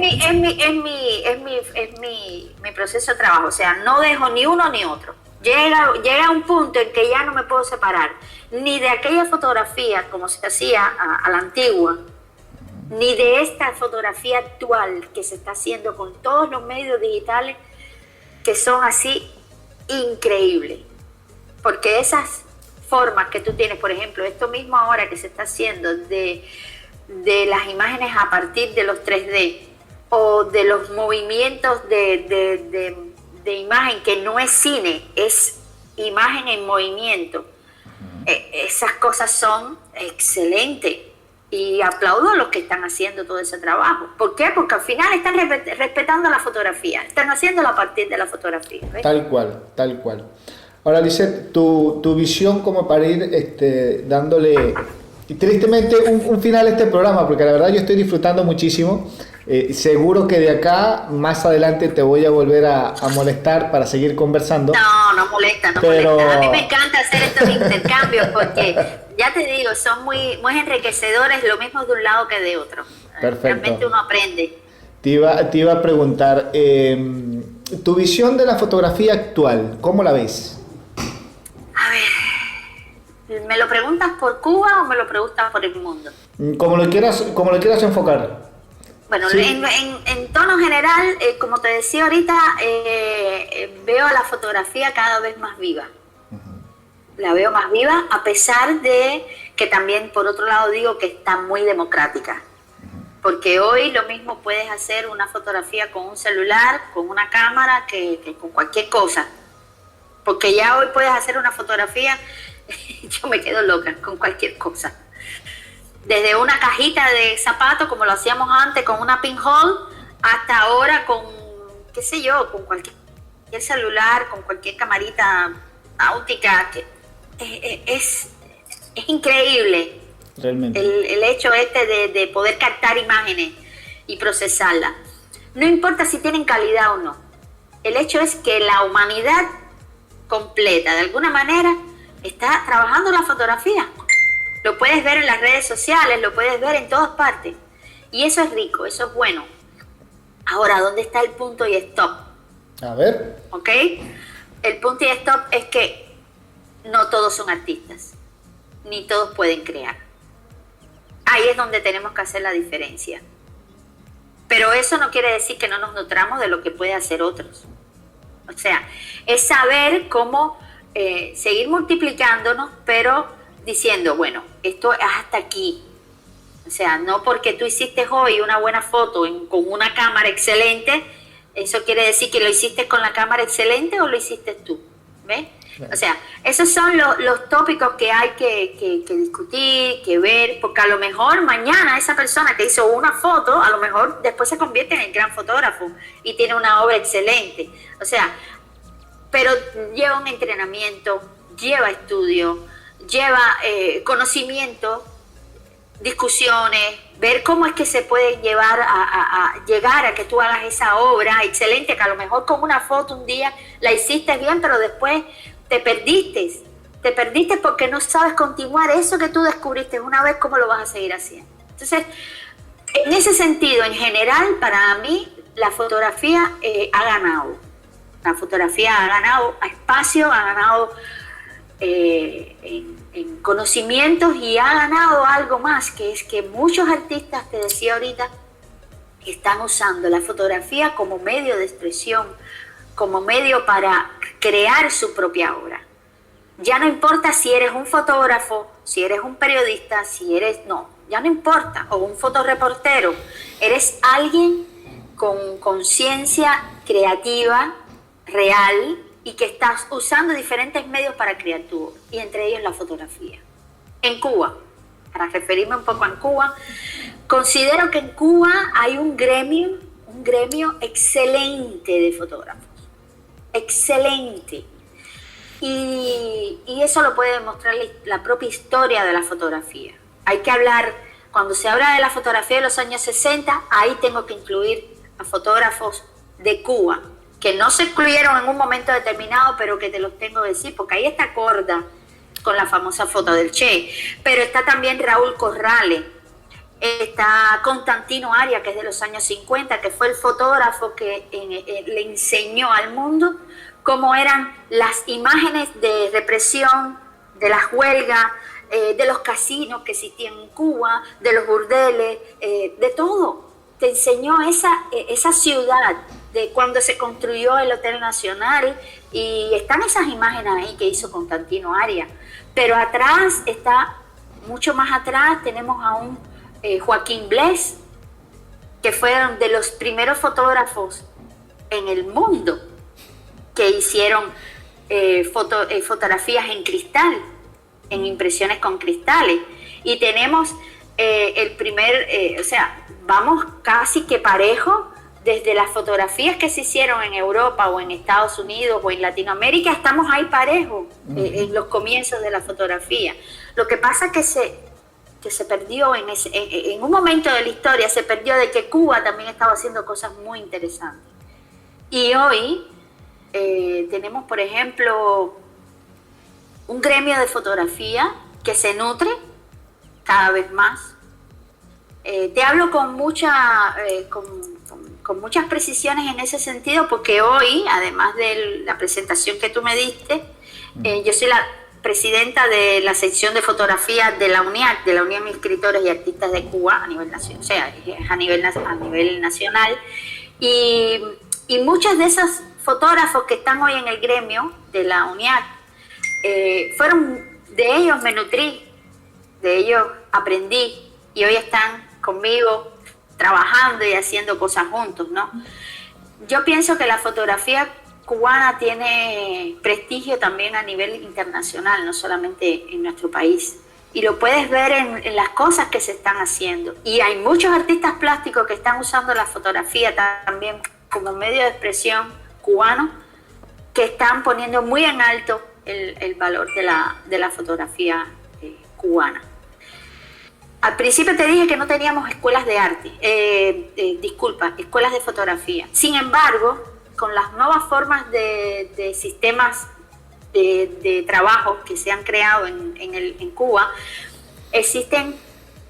mi proceso de trabajo, o sea, no dejo ni uno ni otro. Llega un punto en que ya no me puedo separar ni de aquella fotografía como se hacía a la antigua, ni de esta fotografía actual que se está haciendo con todos los medios digitales que son así increíbles. Porque esas formas que tú tienes, por ejemplo, esto mismo ahora que se está haciendo de las imágenes a partir de los 3D o de los movimientos de imagen que no es cine, es imagen en movimiento. Esas cosas son excelentes y aplaudo a los que están haciendo todo ese trabajo. ¿Por qué? Porque al final están respetando la fotografía, están haciéndolo a partir de la fotografía. ¿Ves? Tal cual, tal cual. Ahora, Lisette, tu visión como para ir dándole tristemente un final a este programa, porque la verdad yo estoy disfrutando muchísimo. Seguro que de acá más adelante te voy a volver a molestar para seguir conversando. No molesta. A mí me encanta hacer estos intercambios porque, ya te digo, son muy, muy enriquecedores, lo mismo de un lado que de otro. Perfecto. Realmente uno aprende. Te iba a preguntar, tu visión de la fotografía actual, ¿cómo la ves? A ver, ¿me lo preguntas por Cuba o me lo preguntas por el mundo? Como lo quieras enfocar. Bueno, sí. en tono general, como te decía ahorita, veo a la fotografía cada vez más viva. La veo más viva, a pesar de que también, por otro lado, digo que está muy democrática. Porque hoy lo mismo puedes hacer una fotografía con un celular, con una cámara, que con cualquier cosa. Porque ya hoy puedes hacer una fotografía, yo me quedo loca con cualquier cosa. Desde una cajita de zapatos, como lo hacíamos antes, con una pinhole, hasta ahora con, qué sé yo, con cualquier celular, con cualquier camarita náutica. Es increíble. Realmente. El hecho de poder captar imágenes y procesarlas. No importa si tienen calidad o no. El hecho es que la humanidad completa, de alguna manera, está trabajando la fotografía. Lo puedes ver en las redes sociales, lo puedes ver en todas partes. Y eso es rico, eso es bueno. Ahora, ¿dónde está el punto y stop? A ver. ¿Ok? El punto y stop es que no todos son artistas, ni todos pueden crear. Ahí es donde tenemos que hacer la diferencia. Pero eso no quiere decir que no nos nutramos de lo que pueden hacer otros. O sea, es saber cómo seguir multiplicándonos, pero diciendo, bueno, esto es hasta aquí. O sea, no porque tú hiciste hoy una buena foto con una cámara excelente, eso quiere decir que lo hiciste con la cámara excelente o lo hiciste tú. ¿Ves? O sea, esos son los tópicos que hay que discutir, que ver, porque a lo mejor mañana esa persona que hizo una foto, a lo mejor después se convierte en el gran fotógrafo y tiene una obra excelente. O sea, pero lleva un entrenamiento, lleva estudio, lleva conocimiento, discusiones, ver cómo es que se puede llevar a llegar a que tú hagas esa obra excelente, que a lo mejor con una foto un día la hiciste bien, pero después te perdiste porque no sabes continuar eso que tú descubriste una vez, cómo lo vas a seguir haciendo. Entonces, En ese sentido, en general, para mí, la fotografía ha ganado. La fotografía ha ganado espacio, ha ganado en conocimientos y ha ganado algo más, que es que muchos artistas, te decía ahorita, están usando la fotografía como medio de expresión, como medio para crear su propia obra. Ya no importa si eres un fotógrafo, si eres un periodista, si eres... No, ya no importa, o un fotoreportero. Eres alguien con conciencia creativa, real, y que estás usando diferentes medios para crear tu obra, y entre ellos la fotografía. En Cuba, para referirme un poco a Cuba, considero que en Cuba hay un gremio excelente de fotógrafos. Excelente. Y eso lo puede demostrar la propia historia de la fotografía. Hay que hablar, cuando se habla de la fotografía de los años 60, ahí tengo que incluir a fotógrafos de Cuba, que no se incluyeron en un momento determinado, pero que te los tengo que decir, porque ahí está Korda, con la famosa foto del Che, pero está también Raúl Corrales, está Constantino Arias, que es de los años 50, que fue el fotógrafo que le enseñó al mundo cómo eran las imágenes de represión, de las huelgas, de los casinos que existían en Cuba, de los burdeles, de todo. Te enseñó esa ciudad de cuando se construyó el Hotel Nacional, y están esas imágenes ahí que hizo Constantino Arias. Pero atrás está, mucho más atrás, tenemos a un Joaquín Bles, que fueron de los primeros fotógrafos en el mundo que hicieron fotografías en cristal, en impresiones con cristales. Y tenemos el primer, o sea, vamos casi que parejo, desde las fotografías que se hicieron en Europa o en Estados Unidos o en Latinoamérica, estamos ahí parejo en los comienzos de la fotografía. Lo que pasa es que se perdió en un momento de la historia, se perdió de que Cuba también estaba haciendo cosas muy interesantes. Y hoy tenemos, por ejemplo, un gremio de fotografía que se nutre cada vez más. Te hablo con muchas precisiones en ese sentido, porque hoy, además de la presentación que tú me diste, yo soy la presidenta de la sección de fotografía de la UNIAC, de la Unión de Escritores y Artistas de Cuba, a nivel nacional, o sea, a nivel nacional, y muchos de esos fotógrafos que están hoy en el gremio de la UNIAC, de ellos me nutrí, de ellos aprendí, y hoy están conmigo trabajando y haciendo cosas juntos, ¿no? Yo pienso que la fotografía cubana tiene prestigio también a nivel internacional, no solamente en nuestro país. Y lo puedes ver en las cosas que se están haciendo. Y hay muchos artistas plásticos que están usando la fotografía también como medio de expresión cubano, que están poniendo muy en alto el valor de la fotografía cubana. Al principio te dije que no teníamos escuelas de arte, escuelas de fotografía. Sin embargo, con las nuevas formas de sistemas de trabajo que se han creado en Cuba, existen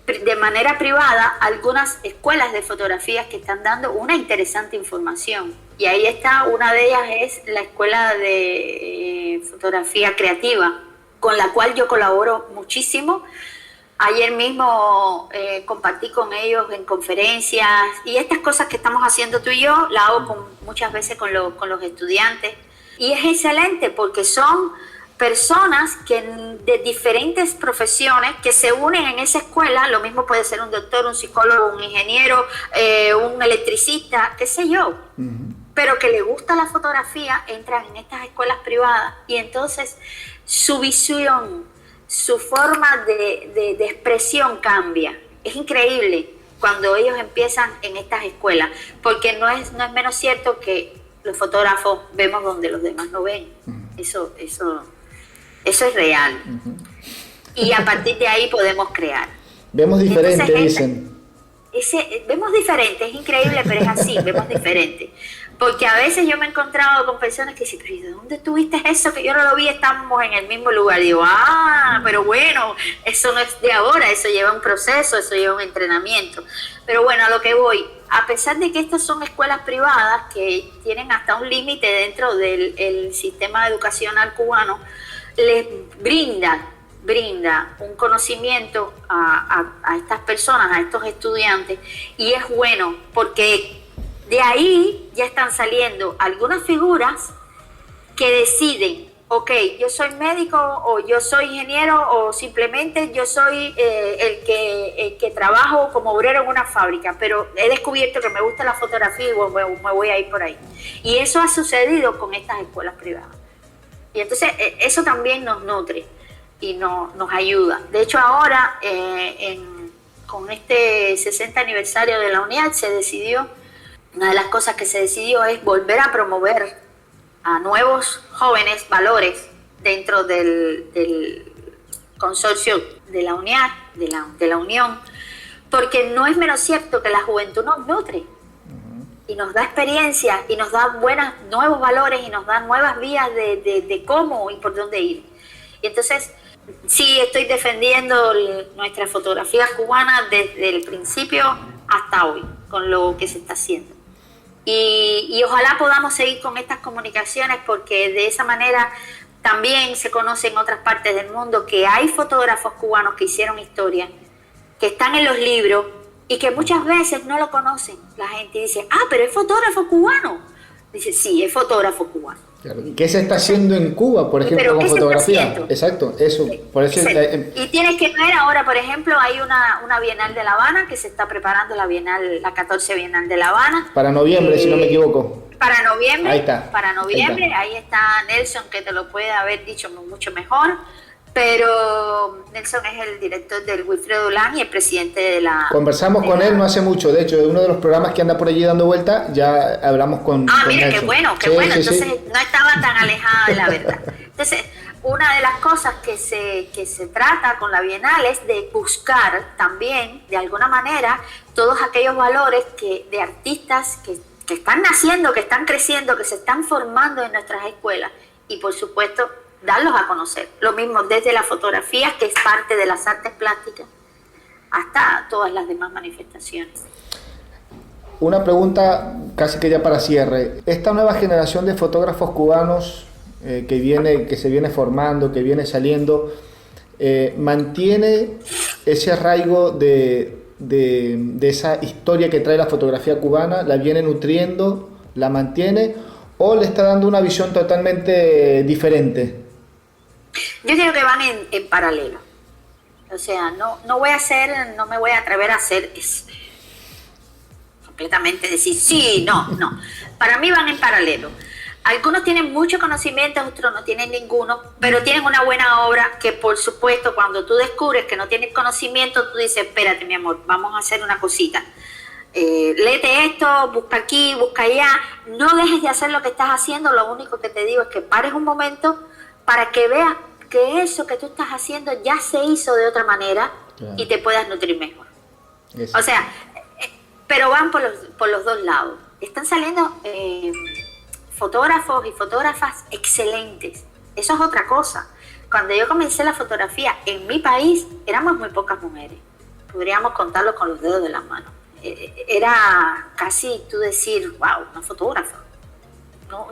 de manera privada algunas escuelas de fotografías que están dando una interesante información. Y ahí está, una de ellas es la Escuela de Fotografía Creativa, con la cual yo colaboro muchísimo. Ayer mismo compartí con ellos en conferencias, y estas cosas que estamos haciendo tú y yo, la hago muchas veces con los estudiantes. Y es excelente porque son personas de diferentes profesiones que se unen en esa escuela. Lo mismo puede ser un doctor, un psicólogo, un ingeniero, un electricista, qué sé yo. Pero que le gusta la fotografía, entran en estas escuelas privadas y entonces su visión, su forma de expresión cambia. Es increíble cuando ellos empiezan en estas escuelas, porque no es menos cierto que los fotógrafos vemos donde los demás no ven. Eso es real. Y a partir de ahí podemos crear. Vemos diferente, dicen. Vemos diferente, es increíble, pero es así, vemos diferente. Porque a veces yo me he encontrado con personas que dicen, pero ¿y de dónde tuviste eso? Que yo no lo vi, estamos en el mismo lugar. Digo, pero bueno, eso no es de ahora, eso lleva un proceso, eso lleva un entrenamiento. Pero bueno, a lo que voy, a pesar de que estas son escuelas privadas que tienen hasta un límite dentro del sistema educacional cubano, les brinda un conocimiento a estas personas, a estos estudiantes, y es bueno porque de ahí ya están saliendo algunas figuras que deciden, ok, yo soy médico o yo soy ingeniero o simplemente yo soy el que trabajo como obrero en una fábrica, pero he descubierto que me gusta la fotografía y me voy a ir por ahí. Y eso ha sucedido con estas escuelas privadas. Y entonces eso también nos nutre y nos ayuda. De hecho ahora, con este 60 aniversario de la UNIAD, una de las cosas que se decidió es volver a promover a nuevos jóvenes valores dentro del consorcio de la UNIAD, de la Unión, porque no es menos cierto que la juventud nos nutre y nos da experiencia y nos da nuevos valores y nos da nuevas vías de cómo y por dónde ir. Y entonces sí estoy defendiendo nuestra fotografía cubana desde el principio hasta hoy, con lo que se está haciendo. Y ojalá podamos seguir con estas comunicaciones porque de esa manera también se conoce en otras partes del mundo que hay fotógrafos cubanos que hicieron historia, que están en los libros y que muchas veces no lo conocen. La gente dice, pero es fotógrafo cubano. Dice, sí, es fotógrafo cubano. Claro. ¿Qué se está haciendo en Cuba, por ejemplo, con fotografía? Exacto, eso. Por eso y tienes que ver ahora, por ejemplo, hay una Bienal de La Habana que se está preparando, la 14 Bienal de La Habana. Para noviembre, si no me equivoco. Para noviembre, ahí está. Para noviembre, ahí está Nelson, que te lo puede haber dicho mucho mejor. Pero Nelson es el director del Wilfredo Lang y el presidente de la... Conversamos con él no hace mucho, de hecho, de uno de los programas que anda por allí dando vuelta, ya hablamos con mira, Nelson. qué bueno, entonces no estaba tan alejada de la verdad. Entonces, una de las cosas que se trata con la Bienal es de buscar también, de alguna manera, todos aquellos valores de artistas que están naciendo, que están creciendo, que se están formando en nuestras escuelas y, por supuesto, darlos a conocer. Lo mismo desde la fotografía, que es parte de las artes plásticas, hasta todas las demás manifestaciones. Una pregunta casi que ya para cierre. Esta nueva generación de fotógrafos cubanos que se viene formando, que viene saliendo, ¿mantiene ese arraigo de esa historia que trae la fotografía cubana? ¿La viene nutriendo? ¿La mantiene? ¿O le está dando una visión totalmente diferente? Yo creo que van en paralelo. O sea, no me voy a atrever a hacer completamente decir sí, no. Para mí van en paralelo. Algunos tienen mucho conocimiento, otros no tienen ninguno, pero tienen una buena obra que, por supuesto, cuando tú descubres que no tienes conocimiento, tú dices, espérate, mi amor, vamos a hacer una cosita. Léete esto, busca aquí, busca allá. No dejes de hacer lo que estás haciendo. Lo único que te digo es que pares un momento para que veas que eso que tú estás haciendo ya se hizo de otra manera, claro, y te puedas nutrir mejor. Eso. O sea, pero van por los dos lados. Están saliendo fotógrafos y fotógrafas excelentes. Eso es otra cosa. Cuando yo comencé la fotografía en mi país, éramos muy pocas mujeres. Podríamos contarlo con los dedos de las manos. Era casi tú decir, wow, una fotógrafa.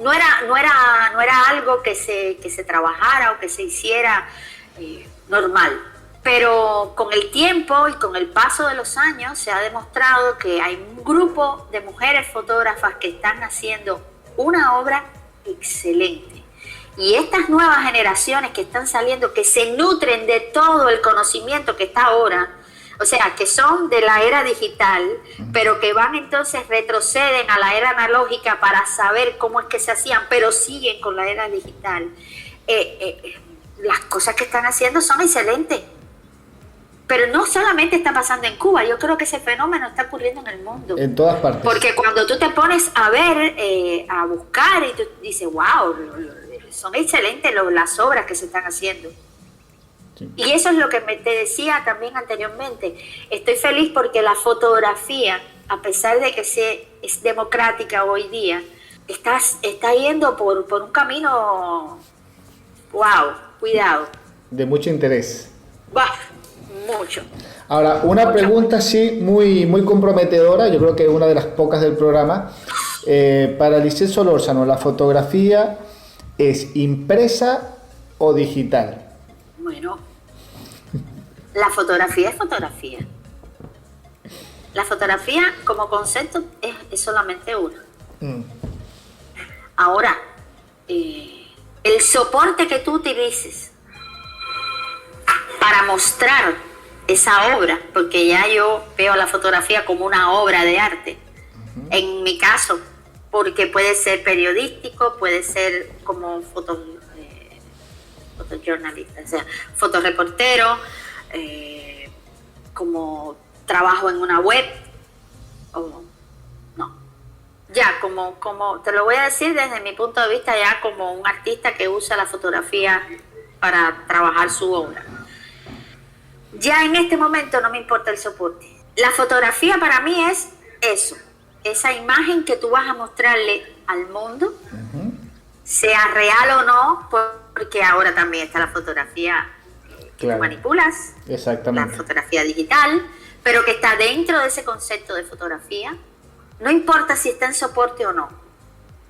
No era algo que se trabajara o que se hiciera normal. Pero con el tiempo y con el paso de los años se ha demostrado que hay un grupo de mujeres fotógrafas que están haciendo una obra excelente. Y estas nuevas generaciones que están saliendo, que se nutren de todo el conocimiento que está ahora, o sea, que son de la era digital, pero que entonces retroceden a la era analógica para saber cómo es que se hacían, pero siguen con la era digital. Las cosas que están haciendo son excelentes. Pero no solamente está pasando en Cuba, yo creo que ese fenómeno está ocurriendo en el mundo. En todas partes. Porque cuando tú te pones a ver, a buscar, y tú dices, wow, son excelentes las obras que se están haciendo. Sí. Y eso es lo que te decía también anteriormente. Estoy feliz porque la fotografía, a pesar de que es democrática hoy día, está yendo por un camino, wow, cuidado. De mucho interés. Bah, mucho. Ahora, una pregunta sí muy, muy comprometedora, yo creo que es una de las pocas del programa. Para Lisette Solórzano, ¿la fotografía es impresa o digital? Bueno, la fotografía es fotografía. La fotografía como concepto es solamente una. Ahora, el soporte que tú utilices para mostrar esa obra, porque ya yo veo la fotografía como una obra de arte, en mi caso, porque puede ser periodístico, puede ser como fotojornalista, o sea, fotoreportero, como trabajo en una web, o no. Ya, como te lo voy a decir desde mi punto de vista, ya como un artista que usa la fotografía para trabajar su obra. Ya en este momento no me importa el soporte. La fotografía para mí es eso, esa imagen que tú vas a mostrarle al mundo, sea real o no, porque ahora también está la fotografía que tú manipulas, exactamente, la fotografía digital, pero que está dentro de ese concepto de fotografía. No importa si está en soporte o no,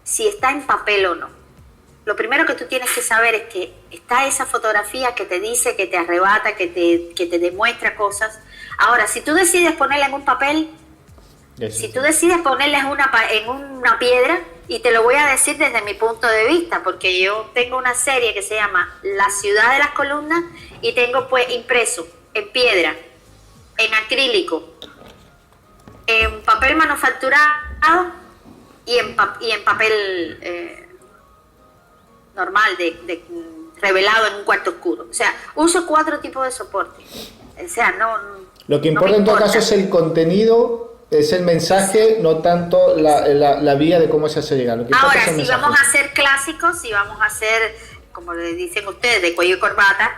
si está en papel o no. Lo primero que tú tienes que saber es que está esa fotografía que te dice, que te arrebata, que te demuestra cosas. Ahora, si tú decides ponerla en un papel, si tú decides ponerla en una piedra, y te lo voy a decir desde mi punto de vista, porque yo tengo una serie que se llama La Ciudad de las Columnas, y tengo pues impreso en piedra, en acrílico, en papel manufacturado y en papel normal, revelado en un cuarto oscuro. O sea, uso 4 tipos de soporte. O sea, lo que importa en todo caso es el contenido, es el mensaje, no tanto la vía de cómo se hace llegar. Ahora, si vamos a hacer clásicos, si vamos a hacer, como le dicen ustedes, de cuello y corbata,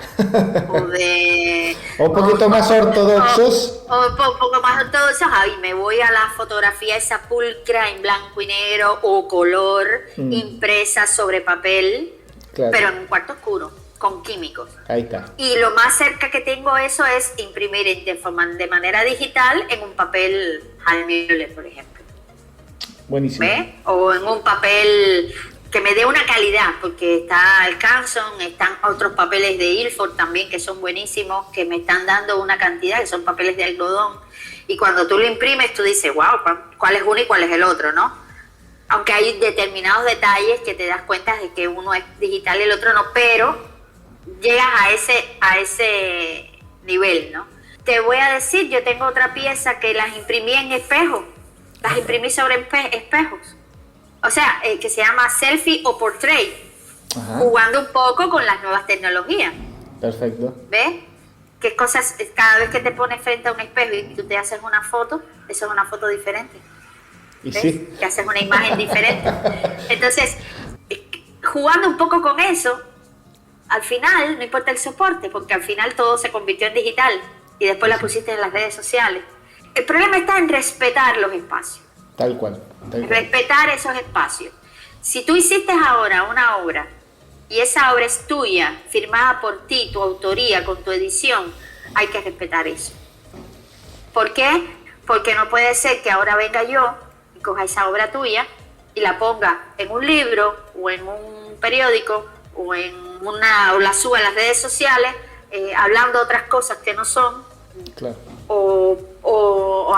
o un poquito más ortodoxos. O un poco más ortodoxos, ahí me voy a la fotografía esa pulcra en blanco y negro o color, impresa sobre papel, claro, pero en un cuarto oscuro, con químicos. Ahí está. Y lo más cerca que tengo eso es imprimir de manera digital en un papel Hal Müller, por ejemplo. Buenísimo. ¿Ve? O en un papel que me dé una calidad, porque está el Canson, están otros papeles de Ilford también que son buenísimos, que me están dando una cantidad, que son papeles de algodón, y cuando tú lo imprimes tú dices, wow, ¿cuál es uno y cuál es el otro, no? Aunque hay determinados detalles que te das cuenta de que uno es digital y el otro no, pero llegas a ese nivel, ¿no? Te voy a decir, yo tengo otra pieza que las imprimí en espejo, las imprimí sobre espejos. O sea, que se llama selfie o portrait, jugando un poco con las nuevas tecnologías. Perfecto. ¿Ves? ¿Qué cosas, cada vez que te pones frente a un espejo y tú te haces una foto, eso es una foto diferente? Y ¿ves? sí. Que haces una imagen diferente. Entonces, jugando un poco con eso, al final no importa el soporte, porque al final todo se convirtió en digital y después la pusiste en las redes sociales. El problema está en respetar los espacios. Tal cual. Respetar esos espacios. Si tú hiciste ahora una obra y esa obra es tuya, firmada por ti, tu autoría, con tu edición, hay que respetar eso. ¿Por qué? Porque no puede ser que ahora venga yo y coja esa obra tuya y la ponga en un libro o en un periódico o la suba a las redes sociales hablando otras cosas que no son, claro, o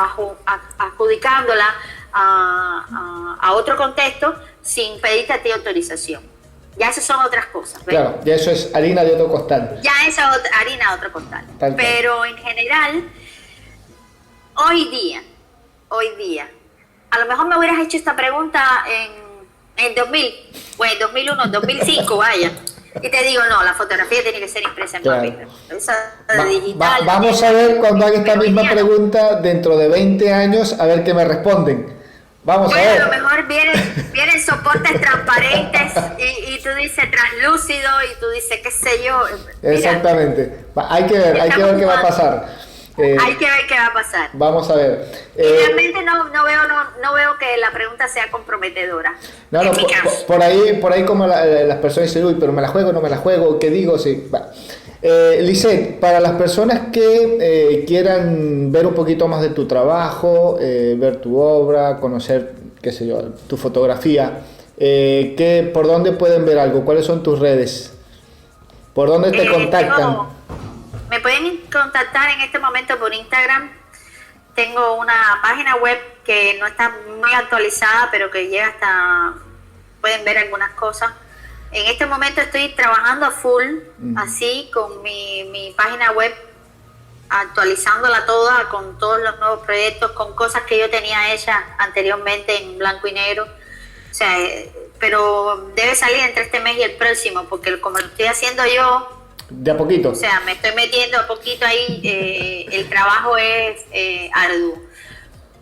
adjudicándola a otro contexto sin pedirte a ti autorización. Ya eso son otras cosas, ¿ves? Claro, ya eso es harina de otro costal. Ya eso es harina de otro costal. Pero en general, hoy día, a lo mejor me hubieras hecho esta pregunta en 2000, o en 2001, 2005, vaya. Y te digo, no, la fotografía tiene que ser impresa en papel. Esa digital. Vamos a ver cuando haga esta misma pregunta dentro de 20 años, a ver qué me responden. Vamos a ver. A lo mejor vienen soportes transparentes y tú dices translúcido y tú dices qué sé yo. Exactamente. Hay que ver qué va a pasar. Hay que ver qué va a pasar. Vamos a ver. Realmente no veo que la pregunta sea comprometedora. No, por ahí como las personas dicen, uy, pero me la juego, no me la juego, ¿qué digo? Sí, va. Lisette, para las personas que quieran ver un poquito más de tu trabajo, ver tu obra, conocer, qué sé yo, tu fotografía, ¿por dónde pueden ver algo? ¿Cuáles son tus redes? ¿Por dónde te contactan? Me pueden contactar en este momento por Instagram. Tengo una página web que no está muy actualizada, pero que llega hasta... pueden ver algunas cosas. En este momento estoy trabajando a full, así, con mi página web, actualizándola toda, con todos los nuevos proyectos, con cosas que yo tenía hechas anteriormente en blanco y negro. O sea, pero debe salir entre este mes y el próximo, porque como lo estoy haciendo yo... De a poquito. O sea, me estoy metiendo a poquito ahí, el trabajo es arduo.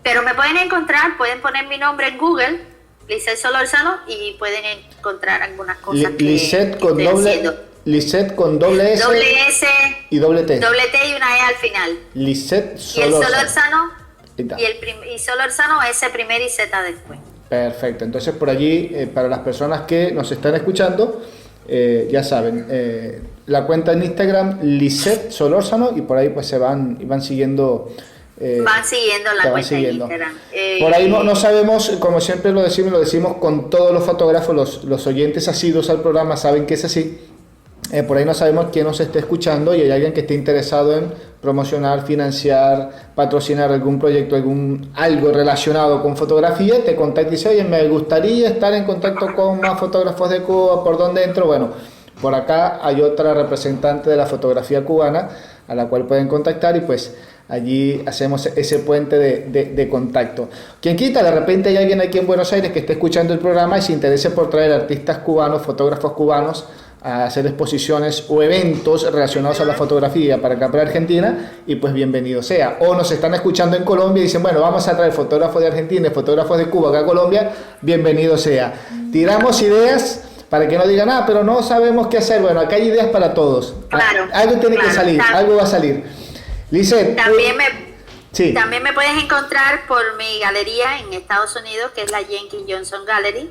Pero me pueden encontrar, pueden poner mi nombre en Google, Lisette Solórzano, y pueden encontrar algunas cosas Lisette que estoy haciendo. Lisette con doble S, y doble T. Doble T y una E al final. Lisette Solórzano. Y el Solórzano, y Solórzano S primero y Z después. Perfecto, entonces por allí, para las personas que nos están escuchando, ya saben, la cuenta en Instagram, Lisette Solórzano, y por ahí pues van siguiendo... van siguiendo la cuenta en Instagram. Por ahí no sabemos, como siempre lo decimos con todos los fotógrafos, los oyentes asiduos al programa saben que es así. Por ahí no sabemos quién nos esté escuchando y hay alguien que esté interesado en promocionar, financiar, patrocinar algún proyecto, algo relacionado con fotografía, te contacta y dice, oye, me gustaría estar en contacto con más fotógrafos de Cuba, ¿por dónde entro? Bueno, por acá hay otra representante de la fotografía cubana a la cual pueden contactar y pues allí hacemos ese puente de contacto. Quien quita, de repente hay alguien aquí en Buenos Aires que esté escuchando el programa y se interese por traer artistas cubanos, fotógrafos cubanos, a hacer exposiciones o eventos relacionados a la fotografía para acá para Argentina, y pues bienvenido sea. O nos están escuchando en Colombia y dicen, bueno, vamos a traer fotógrafos de Argentina y fotógrafos de Cuba acá a Colombia, bienvenido sea. Tiramos ideas para que no digan, pero no sabemos qué hacer. Bueno, acá hay ideas para todos. Claro, algo tiene que salir, algo va a salir. Lisette, también me puedes encontrar por mi galería en Estados Unidos, que es la Jenkins Johnson Gallery.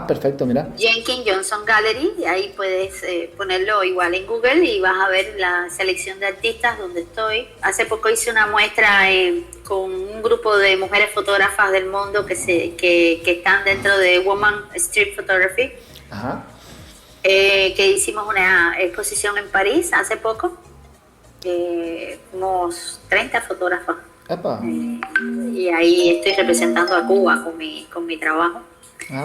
Perfecto, mira. Jenkins Johnson Gallery, y ahí puedes ponerlo igual en Google y vas a ver la selección de artistas donde estoy. Hace poco hice una muestra con un grupo de mujeres fotógrafas del mundo que están dentro de Woman Street Photography. Ajá. Que hicimos una exposición en París hace poco. Unos 30 fotógrafas. Y ahí estoy representando a Cuba con mi trabajo.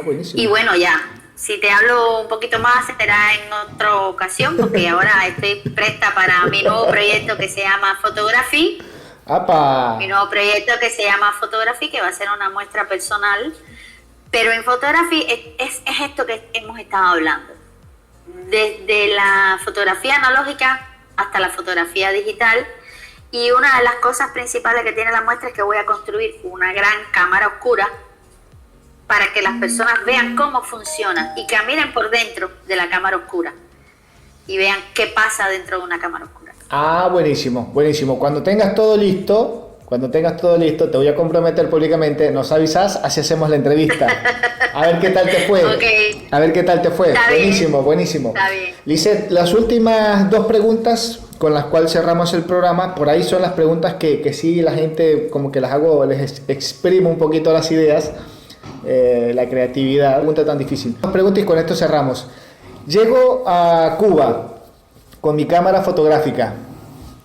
Buenísimo. Y bueno, ya, si te hablo un poquito más será en otra ocasión, porque ahora estoy presta para mi nuevo proyecto que se llama Photography. Mi nuevo proyecto que se llama Photography, que va a ser una muestra personal. Pero en Photography es esto que hemos estado hablando. Desde la fotografía analógica hasta la fotografía digital, y una de las cosas principales que tiene la muestra es que voy a construir una gran cámara oscura para que las personas vean cómo funciona y caminen por dentro de la cámara oscura y vean qué pasa dentro de una cámara oscura. Buenísimo. Cuando tengas todo listo, te voy a comprometer públicamente, nos avisas, así hacemos la entrevista. A ver qué tal te fue. Okay. A ver qué tal te fue. Está buenísimo. Está bien. Lisette, las últimas 2 preguntas con las cuales cerramos el programa, por ahí son las preguntas que sí la gente como que las hago, les exprimo un poquito las ideas, la creatividad, pregunta tan difícil. 2 preguntas y con esto cerramos. Llego a Cuba con mi cámara fotográfica.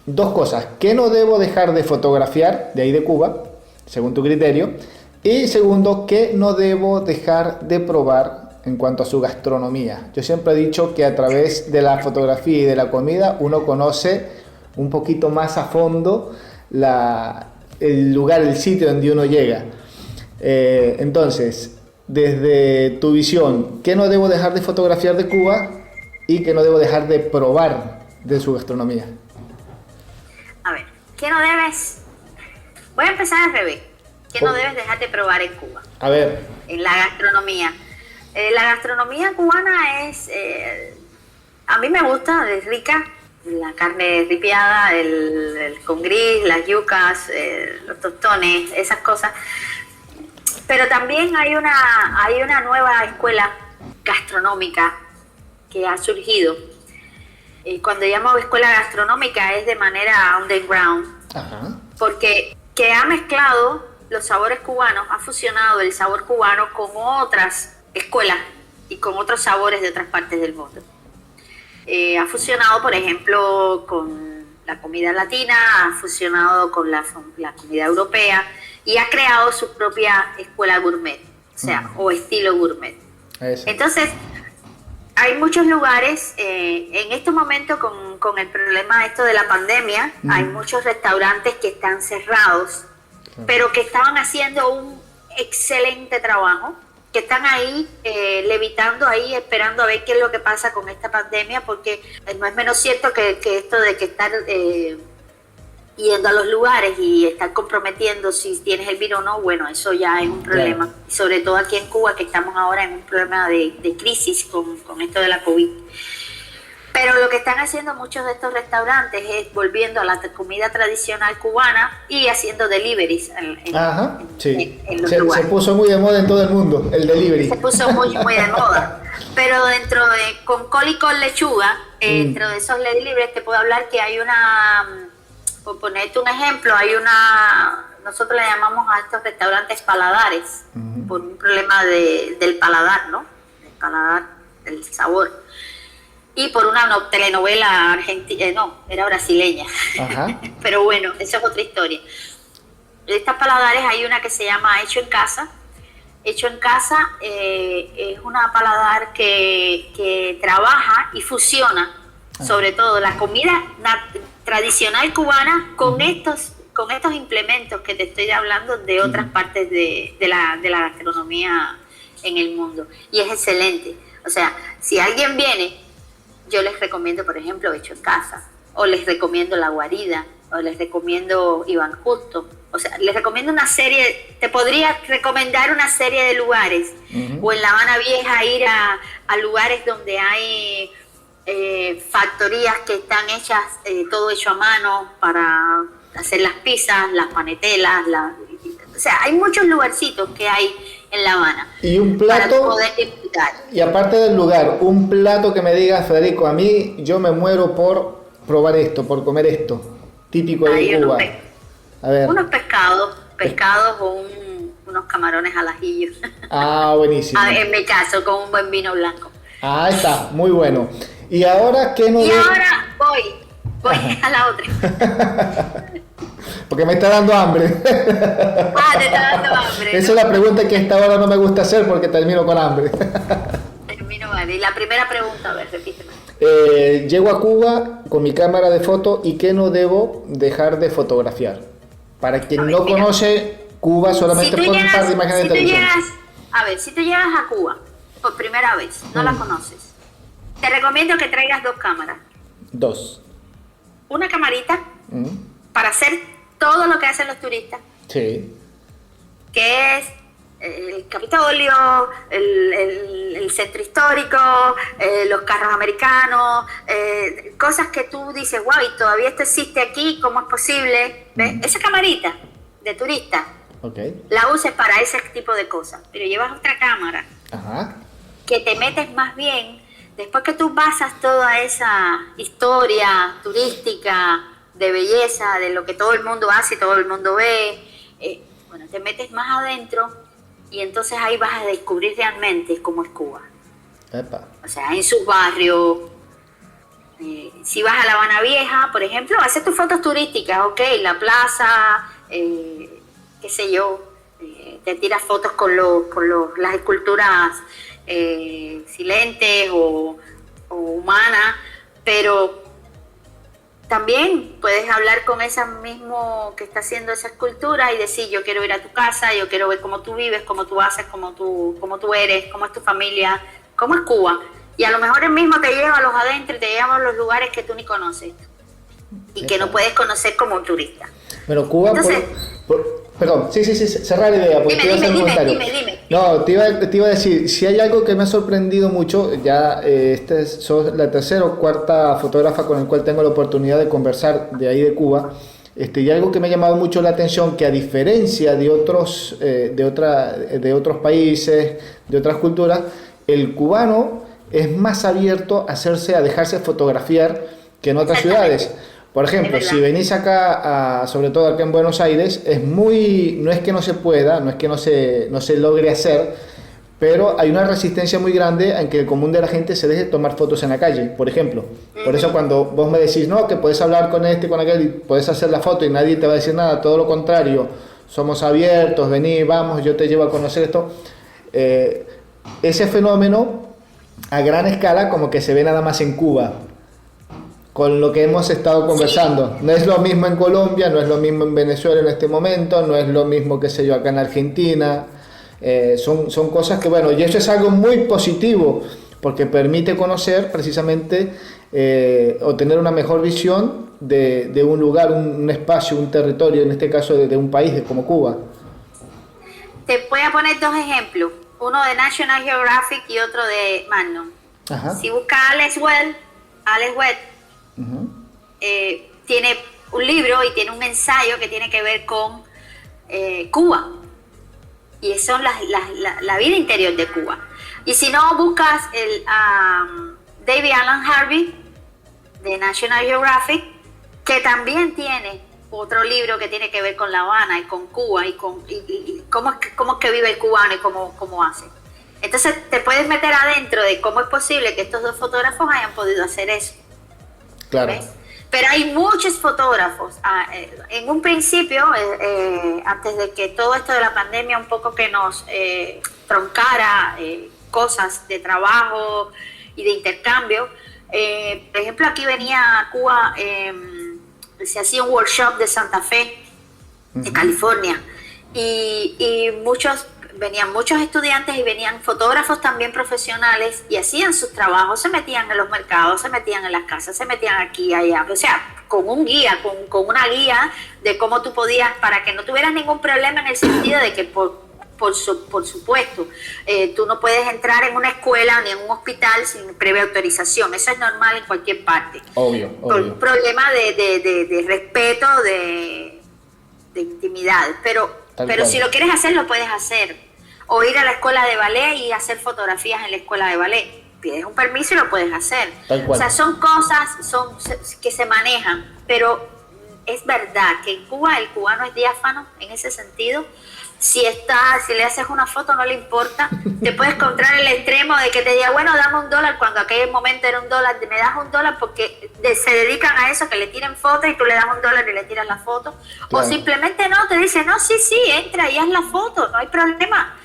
2 cosas, ¿qué no debo dejar de fotografiar de ahí de Cuba, según tu criterio? Y segundo, ¿qué no debo dejar de probar en cuanto a su gastronomía? Yo siempre he dicho que a través de la fotografía y de la comida uno conoce un poquito más a fondo el lugar, el sitio donde uno llega. Entonces, desde tu visión, ¿qué no debo dejar de fotografiar de Cuba y qué no debo dejar de probar de su gastronomía? A ver, ¿qué no debes? Voy a empezar al revés. ¿Qué no debes dejar de probar en Cuba? A ver. En la gastronomía. La gastronomía cubana es... a mí me gusta, es rica, la carne ripiada, el con gris, las yucas, los tostones, esas cosas. Pero también hay una nueva escuela gastronómica que ha surgido. Cuando llamo escuela gastronómica es de manera underground, Ajá. porque que ha mezclado los sabores cubanos, ha fusionado el sabor cubano con otras escuelas y con otros sabores de otras partes del mundo. Ha fusionado, por ejemplo, con la comida latina, ha fusionado con la comida europea y ha creado su propia escuela gourmet, o sea, o estilo gourmet. Eso. Entonces, hay muchos lugares, en estos momentos con el problema esto de la pandemia, hay muchos restaurantes que están cerrados, pero que estaban haciendo un excelente trabajo, que están ahí levitando ahí, esperando a ver qué es lo que pasa con esta pandemia, porque no es menos cierto que esto de que estar yendo a los lugares y estar comprometiendo si tienes el vino o no, bueno, eso ya es un problema. Claro. Sobre todo aquí en Cuba, que estamos ahora en un problema de crisis con esto de la COVID. Pero lo que están haciendo muchos de estos restaurantes es volviendo a la comida tradicional cubana y haciendo deliveries Ajá, sí. en los Se lugares. puso muy de moda en todo el mundo, el delivery. Se puso muy de moda. Pero con col y con lechuga, dentro de esos deliveries te puedo hablar que hay por ponerte un ejemplo, nosotros le llamamos a estos restaurantes paladares, por un problema del paladar, ¿no? El paladar, el sabor. Y por una telenovela argentina, no, era brasileña. Ajá. Pero bueno, eso es otra historia. De estas paladares hay una que se llama Hecho en Casa. Hecho en Casa es una paladar que trabaja y fusiona, sobre todo, la comida tradicional cubana con estos implementos que te estoy hablando de otras partes de la gastronomía en el mundo. Y es excelente. O sea, si alguien viene, yo les recomiendo, por ejemplo, Hecho en Casa, o les recomiendo La Guarida, o les recomiendo Iván Justo. O sea, les recomiendo una serie, te podría recomendar una serie de lugares, o en La Habana Vieja ir a lugares donde hay factorías que están hechas, todo hecho a mano para hacer las pizzas, las panetelas, o sea, hay muchos lugarcitos que hay en La Habana. Y un plato, para poder disfrutar. Y aparte del lugar, un plato que me diga, Federico, a mí yo me muero por probar esto, por comer esto, típico de Cuba. A ver. Unos pescados o unos camarones al ajillo. Ah, buenísimo. En mi caso, con un buen vino blanco. Ah, está, muy bueno. Y ahora, ¿qué nos Y ahora voy a la otra. Porque me está dando hambre. Te está dando hambre. Esa es la pregunta que hasta ahora no me gusta hacer porque termino con hambre. Termino mal. Y la primera pregunta, a ver, repíteme. Llego a Cuba con mi cámara de foto y ¿qué no debo dejar de fotografiar? Para quien no conoce Cuba, solamente por un par de imágenes de televisión. Si tú llegas a Cuba por primera vez, no la conoces, te recomiendo que traigas 2 cámaras. 2. Una camarita para hacer todo lo que hacen los turistas. Sí. Que es el Capitolio, el centro histórico, los carros americanos, cosas que tú dices, wow, y todavía esto existe aquí, ¿cómo es posible? ¿Ves? Esa camarita de turista, la uses para ese tipo de cosas, pero llevas otra cámara que te metes más bien, después que tú pasas toda esa historia turística, de belleza, de lo que todo el mundo hace y todo el mundo ve, bueno, te metes más adentro y entonces ahí vas a descubrir realmente cómo es Cuba. Epa. O sea, en sus barrios, si vas a La Habana Vieja, por ejemplo, haces tus fotos turísticas, la plaza, qué sé yo, te tiras fotos con las esculturas silentes o humanas, pero también puedes hablar con esa mismo que está haciendo esa escultura y decir, yo quiero ir a tu casa, yo quiero ver cómo tú vives, cómo tú haces, cómo tú eres, cómo es tu familia, cómo es Cuba. Y a lo mejor él mismo te lleva a los adentro y te lleva a los lugares que tú ni conoces y que no puedes conocer como un turista. Pero Cuba, entonces, Perdón, sí, cerrar la idea, porque te iba a hacer un comentario. Dime. No, te iba a decir, si hay algo que me ha sorprendido mucho, ya sos la tercera o cuarta fotógrafa con el cual tengo la oportunidad de conversar de ahí de Cuba, y algo que me ha llamado mucho la atención, que a diferencia de otros países, de otras culturas, el cubano es más abierto a dejarse fotografiar que en otras ciudades. Por ejemplo, si venís acá, sobre todo acá en Buenos Aires, no es que no se pueda, no es que no se logre hacer, pero hay una resistencia muy grande en que el común de la gente se deje tomar fotos en la calle, por ejemplo. Por eso cuando vos me decís, no, que puedes hablar con este, con aquel, y puedes hacer la foto y nadie te va a decir nada, todo lo contrario, somos abiertos, vení, vamos, yo te llevo a conocer esto. Ese fenómeno a gran escala como que se ve nada más en Cuba, con lo que hemos estado conversando. No es lo mismo en Colombia, no es lo mismo en Venezuela en este momento, no es lo mismo, qué sé yo, acá en Argentina. Son cosas que, bueno, y eso es algo muy positivo, porque permite conocer precisamente o tener una mejor visión de un lugar, un espacio, un territorio, en este caso de un país como Cuba. Te voy a poner dos ejemplos, uno de National Geographic y otro de Magnum. Ajá. Si buscas Alex Webb, tiene un libro y tiene un ensayo que tiene que ver con Cuba, y son la vida interior de Cuba. Y si no, buscas David Alan Harvey de National Geographic, que también tiene otro libro que tiene que ver con La Habana y con Cuba y cómo es que vive el cubano y cómo hace. Entonces te puedes meter adentro de cómo es posible que estos dos fotógrafos hayan podido hacer eso. Claro. ¿Ves? Pero hay muchos fotógrafos. En un principio, antes de que todo esto de la pandemia un poco que nos troncara cosas de trabajo y de intercambio, por ejemplo, aquí venía a Cuba, se hacía un workshop de Santa Fe, de California, y venían muchos estudiantes y venían fotógrafos también profesionales y hacían sus trabajos, se metían en los mercados, se metían en las casas, se metían aquí y allá, o sea, con un guía, con una guía de cómo tú podías, para que no tuvieras ningún problema, en el sentido de que por supuesto, tú no puedes entrar en una escuela ni en un hospital sin previa autorización, eso es normal en cualquier parte. Obvio. Por un problema de respeto, de intimidad, pero si lo quieres hacer, lo puedes hacer. O ir a la escuela de ballet y hacer fotografías en la escuela de ballet. Pides un permiso y lo puedes hacer. O sea, son cosas que se manejan, pero es verdad que en Cuba el cubano es diáfano en ese sentido. Si le haces una foto no le importa, te puedes encontrar el extremo de que te diga, bueno, dame $1, cuando aquel momento era $1, me das $1, porque se dedican a eso, que le tiren fotos y tú le das $1 y le tiras la foto. Claro. O simplemente no, te dicen, no, sí, entra y haz la foto, no hay problema.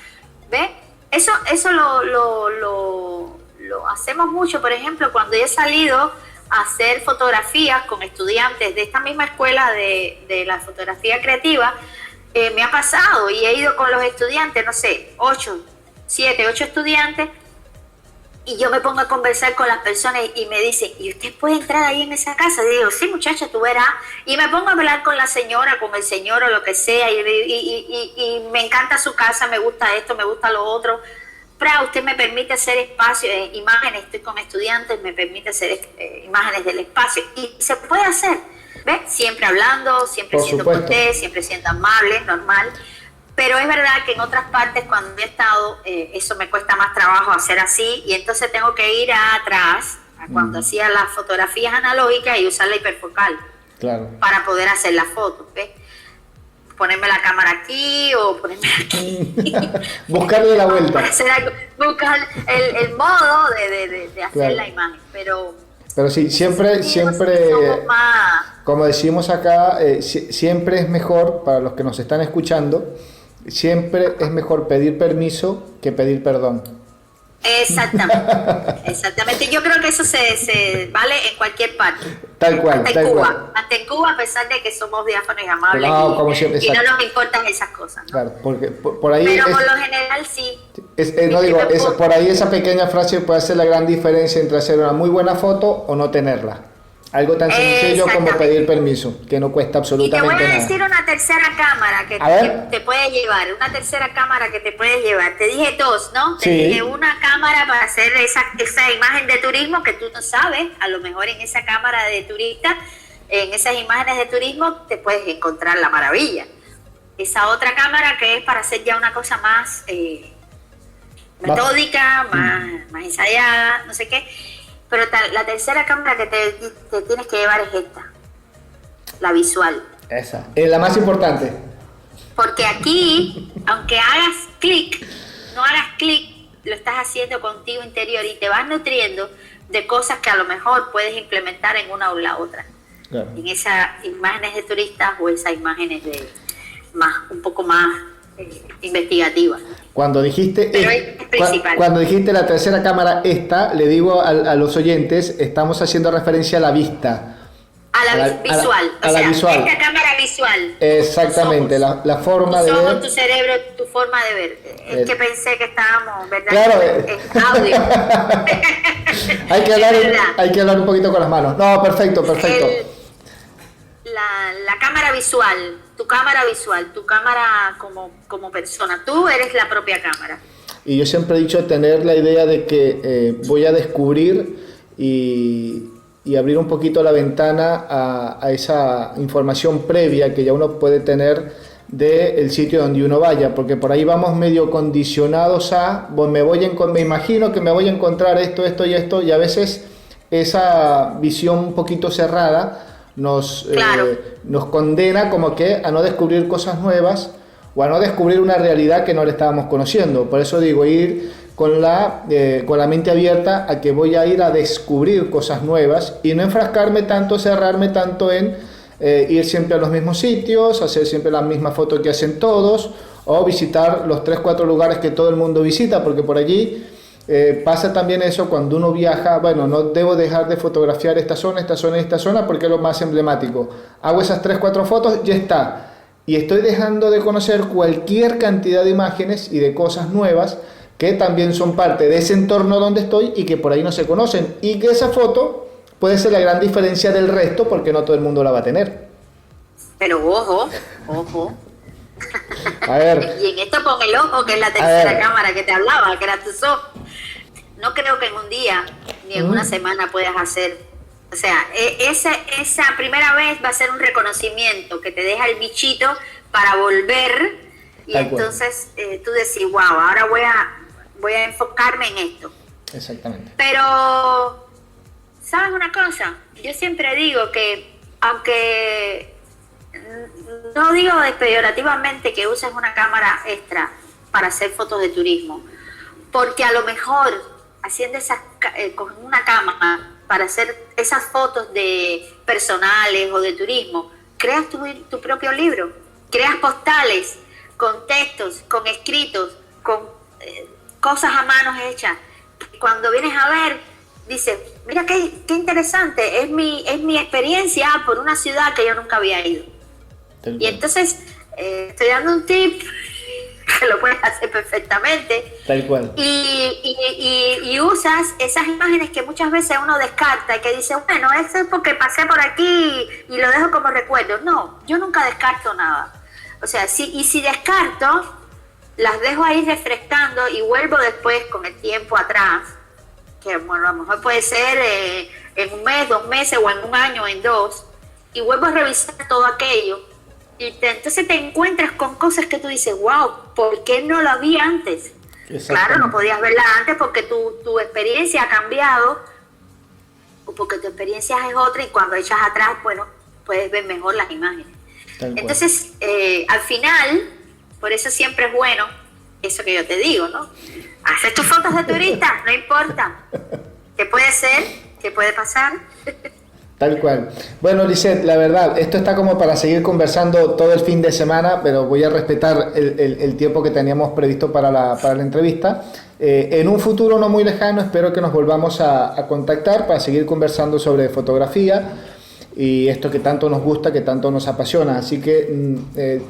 ¿Ves? Eso lo hacemos mucho, por ejemplo, cuando he salido a hacer fotografías con estudiantes de esta misma escuela de la fotografía creativa. Me ha pasado y he ido con los estudiantes, no sé, 8 estudiantes, y yo me pongo a conversar con las personas y me dicen, ¿y usted puede entrar ahí en esa casa? Y digo, sí, muchacha, tú verás. Y me pongo a hablar con la señora, con el señor o lo que sea, y me encanta su casa, me gusta esto, me gusta lo otro. Pero usted me permite hacer espacio, imágenes, estoy con estudiantes, me permite hacer imágenes del espacio, y se puede hacer. ¿Ves? Siempre hablando, siempre siendo cortés, siempre siendo amable, normal. Pero es verdad que en otras partes, cuando he estado, eso me cuesta más trabajo hacer así, y entonces tengo que ir atrás, a cuando hacía las fotografías analógicas, y usar la hiperfocal. Claro. Para poder hacer las fotos, ¿ves? Ponerme la cámara aquí o ponerme aquí. Buscarle la vuelta. Buscar el modo de hacer, claro, la imagen, pero sí, siempre, como decimos acá, siempre es mejor, para los que nos están escuchando, siempre es mejor pedir permiso que pedir perdón. Exactamente. Yo creo que eso se vale en cualquier parte. Tal cual. Hasta en Cuba, a pesar de que somos diáfanos y amables, y no nos importan esas cosas, ¿no? Claro, porque por ahí. Pero por lo general sí. Por ahí esa pequeña frase puede hacer la gran diferencia entre hacer una muy buena foto o no tenerla. Algo tan sencillo como pedir permiso, que no cuesta absolutamente nada. Y te voy a decir una tercera cámara que te puede llevar, Te dije dos, ¿no? Sí. Te dije una cámara para hacer esa imagen de turismo que tú no sabes, a lo mejor en esa cámara de turista, en esas imágenes de turismo te puedes encontrar la maravilla. Esa otra cámara que es para hacer ya una cosa más metódica, más ensayada, no sé qué. Pero la tercera cámara que te tienes que llevar es esta, la visual. Esa, es la más importante. Porque aquí, aunque no hagas clic, lo estás haciendo contigo interior y te vas nutriendo de cosas que a lo mejor puedes implementar en una o la otra. Claro. En esas imágenes de turistas o esas imágenes un poco más investigativas. Cuando dijiste la tercera cámara le digo a los oyentes, estamos haciendo referencia a la vista. A la visual. Esta cámara visual. Exactamente, la forma de ver. Tu cerebro, tu forma de ver. Es que pensé que estábamos, ¿verdad? Claro. En audio. hay que hablar un poquito con las manos. No, perfecto. La cámara visual, tu cámara como persona, tú eres la propia cámara. Y yo siempre he dicho tener la idea de que voy a descubrir y abrir un poquito la ventana a esa información previa que ya uno puede tener del sitio donde uno vaya, porque por ahí vamos medio condicionados me imagino que me voy a encontrar esto y esto, y a veces esa visión un poquito cerrada nos condena como que a no descubrir cosas nuevas o a no descubrir una realidad que no le estábamos conociendo. Por eso digo, ir con la mente abierta a que voy a ir a descubrir cosas nuevas y no enfrascarme tanto, cerrarme tanto en ir siempre a los mismos sitios, hacer siempre las mismas fotos que hacen todos, o visitar los 3-4 lugares que todo el mundo visita, porque por allí pasa también eso cuando uno viaja. Bueno, no debo dejar de fotografiar esta zona porque es lo más emblemático. Hago esas 3-4 fotos, ya está. Y estoy dejando de conocer cualquier cantidad de imágenes y de cosas nuevas que también son parte de ese entorno donde estoy y que por ahí no se conocen. Y que esa foto puede ser la gran diferencia del resto porque no todo el mundo la va a tener. Pero ojo. A ver. Y en esto pon el ojo, que es la tercera cámara que te hablaba, que era tus ojos. No creo que en un día ni en una semana puedas hacer. O sea, esa primera vez va a ser un reconocimiento que te deja el bichito para volver. Y entonces tú decís, wow, ahora voy a enfocarme en esto. Exactamente. Pero, ¿sabes una cosa? Yo siempre digo que, aunque no digo despeyorativamente que uses una cámara extra para hacer fotos de turismo, porque a lo mejor haciendo con una cámara para hacer esas fotos de personales o de turismo, creas tu propio libro, creas postales con textos, con escritos, con cosas a manos hechas. Cuando vienes a ver, dices, mira qué interesante, es mi experiencia por una ciudad que yo nunca había ido. Y entonces estoy dando un tip que lo puedes hacer perfectamente. Tal cual. Y usas esas imágenes que muchas veces uno descarta y que dice, bueno, eso es porque pasé por aquí y lo dejo como recuerdo. No, yo nunca descarto nada. O sea, si descarto, las dejo ahí refrescando y vuelvo después con el tiempo atrás, que bueno, a lo mejor puede ser en un mes, 2 meses o en un año, en 2, y vuelvo a revisar todo aquello. Y entonces te encuentras con cosas que tú dices, wow, ¿por qué no lo vi antes? Claro, no podías verla antes porque tu experiencia ha cambiado o porque tu experiencia es otra y cuando echas atrás, bueno, puedes ver mejor las imágenes. Entonces, al final, por eso siempre es bueno, eso que yo te digo, ¿no? Haces tus fotos de turista, no importa. ¿Qué puede ser? ¿Qué puede pasar? Tal cual. Bueno, Lisette, la verdad, esto está como para seguir conversando todo el fin de semana, pero voy a respetar el tiempo que teníamos previsto para la entrevista. En un futuro no muy lejano, espero que nos volvamos a contactar para seguir conversando sobre fotografía y esto que tanto nos gusta, que tanto nos apasiona. Así que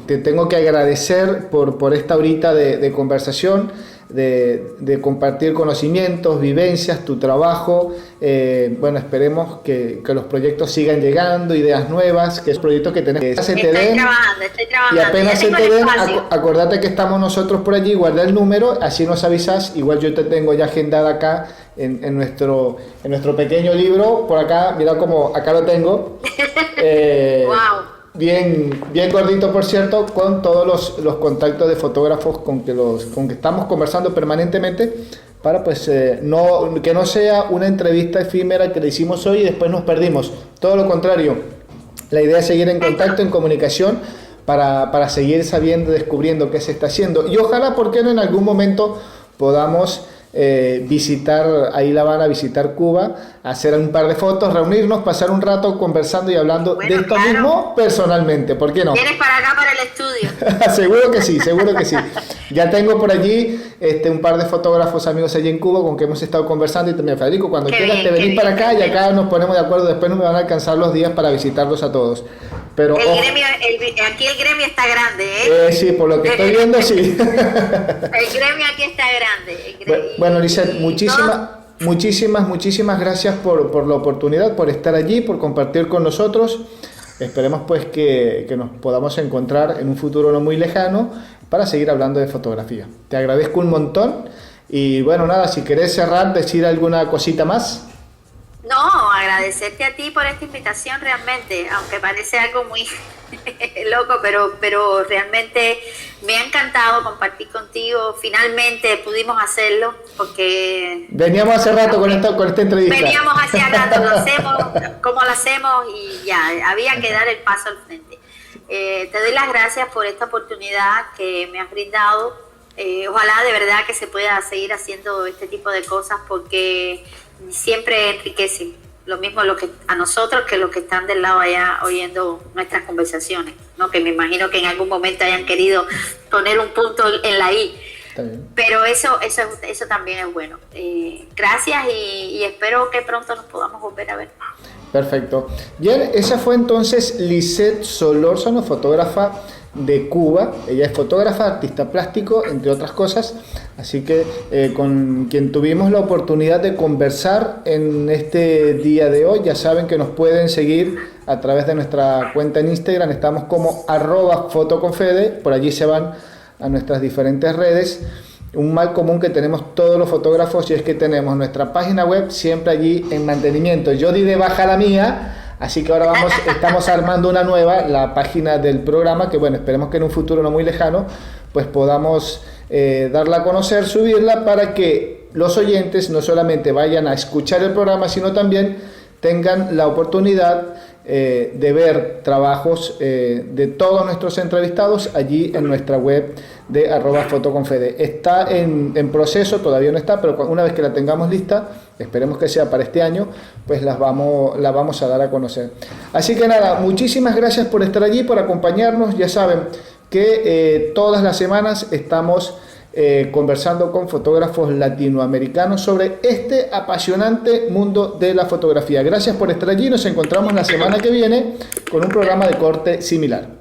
te tengo que agradecer por esta horita de conversación. de compartir conocimientos, vivencias, tu trabajo. Bueno, esperemos que los proyectos sigan llegando, ideas nuevas, que es proyectos que tenemos que se te den. Estoy trabajando. Y apenas se te den, acordate que estamos nosotros por allí, guarda el número, así nos avisas. Igual yo te tengo ya agendada acá en nuestro pequeño libro, por acá, mira como acá lo tengo. Wow. Bien gordito, por cierto, con todos los contactos de fotógrafos con que estamos conversando permanentemente, para pues que no sea una entrevista efímera que le hicimos hoy y después nos perdimos. Todo lo contrario, la idea es seguir en contacto, en comunicación, para seguir sabiendo, descubriendo qué se está haciendo. Y ojalá, ¿por qué no en algún momento podamos visitar ahí La Habana, visitar Cuba, hacer un par de fotos, reunirnos, pasar un rato conversando y hablando de esto mismo personalmente? ¿Por qué no? Vienes para acá, para el estudio. Seguro que sí. Ya tengo por allí un par de fotógrafos amigos allí en Cuba con que hemos estado conversando, y también, Federico, cuando quieras te venís para acá y acá nos ponemos de acuerdo. Después no me van a alcanzar los días para visitarlos a bueno, pero aquí el gremio está grande, sí, por lo que estoy viendo, sí. El gremio aquí está grande. Bueno, Lisette, muchísimas gracias por la oportunidad, por estar allí, por compartir con nosotros. Esperemos pues que nos podamos encontrar en un futuro no muy lejano para seguir hablando de fotografía. Te agradezco un montón y bueno, nada, si querés cerrar, decir alguna cosita más. No, agradecerte a ti por esta invitación realmente, aunque parece algo muy loco, pero realmente me ha encantado compartir contigo. Finalmente pudimos hacerlo porque... Veníamos hace rato con esta entrevista. Veníamos hace rato, cómo lo hacemos y ya, había que dar el paso al frente. Te doy las gracias por esta oportunidad que me has brindado. Ojalá de verdad que se pueda seguir haciendo este tipo de cosas porque siempre enriquecen lo mismo a nosotros que los que están del lado allá oyendo nuestras conversaciones, ¿no? Que me imagino que en algún momento hayan querido poner un punto en la I. Pero eso también es bueno. Gracias y espero que pronto nos podamos volver a ver. Perfecto. Bien, esa fue entonces Lisette Solórzano, fotógrafa de Cuba. Ella es fotógrafa, artista plástico, entre otras cosas. Así que con quien tuvimos la oportunidad de conversar en este día de hoy. Ya saben que nos pueden seguir a través de nuestra cuenta en Instagram. Estamos como @fotoconfede. Por allí se van a nuestras diferentes redes. Un mal común que tenemos todos los fotógrafos y es que tenemos nuestra página web siempre allí en mantenimiento. Yo di de baja la mía, así que ahora estamos armando una nueva, la página del programa, que bueno, esperemos que en un futuro no muy lejano pues podamos darla a conocer, subirla, para que los oyentes no solamente vayan a escuchar el programa, sino también tengan la oportunidad de ver trabajos de todos nuestros entrevistados allí en nuestra web de @fotoconfede. Está en proceso, todavía no está, pero una vez que la tengamos lista, esperemos que sea para este año, pues la vamos a dar a conocer. Así que nada, muchísimas gracias por estar allí, por acompañarnos. Ya saben que todas las semanas estamos conversando con fotógrafos latinoamericanos sobre este apasionante mundo de la fotografía. Gracias por estar allí, nos encontramos la semana que viene con un programa de corte similar.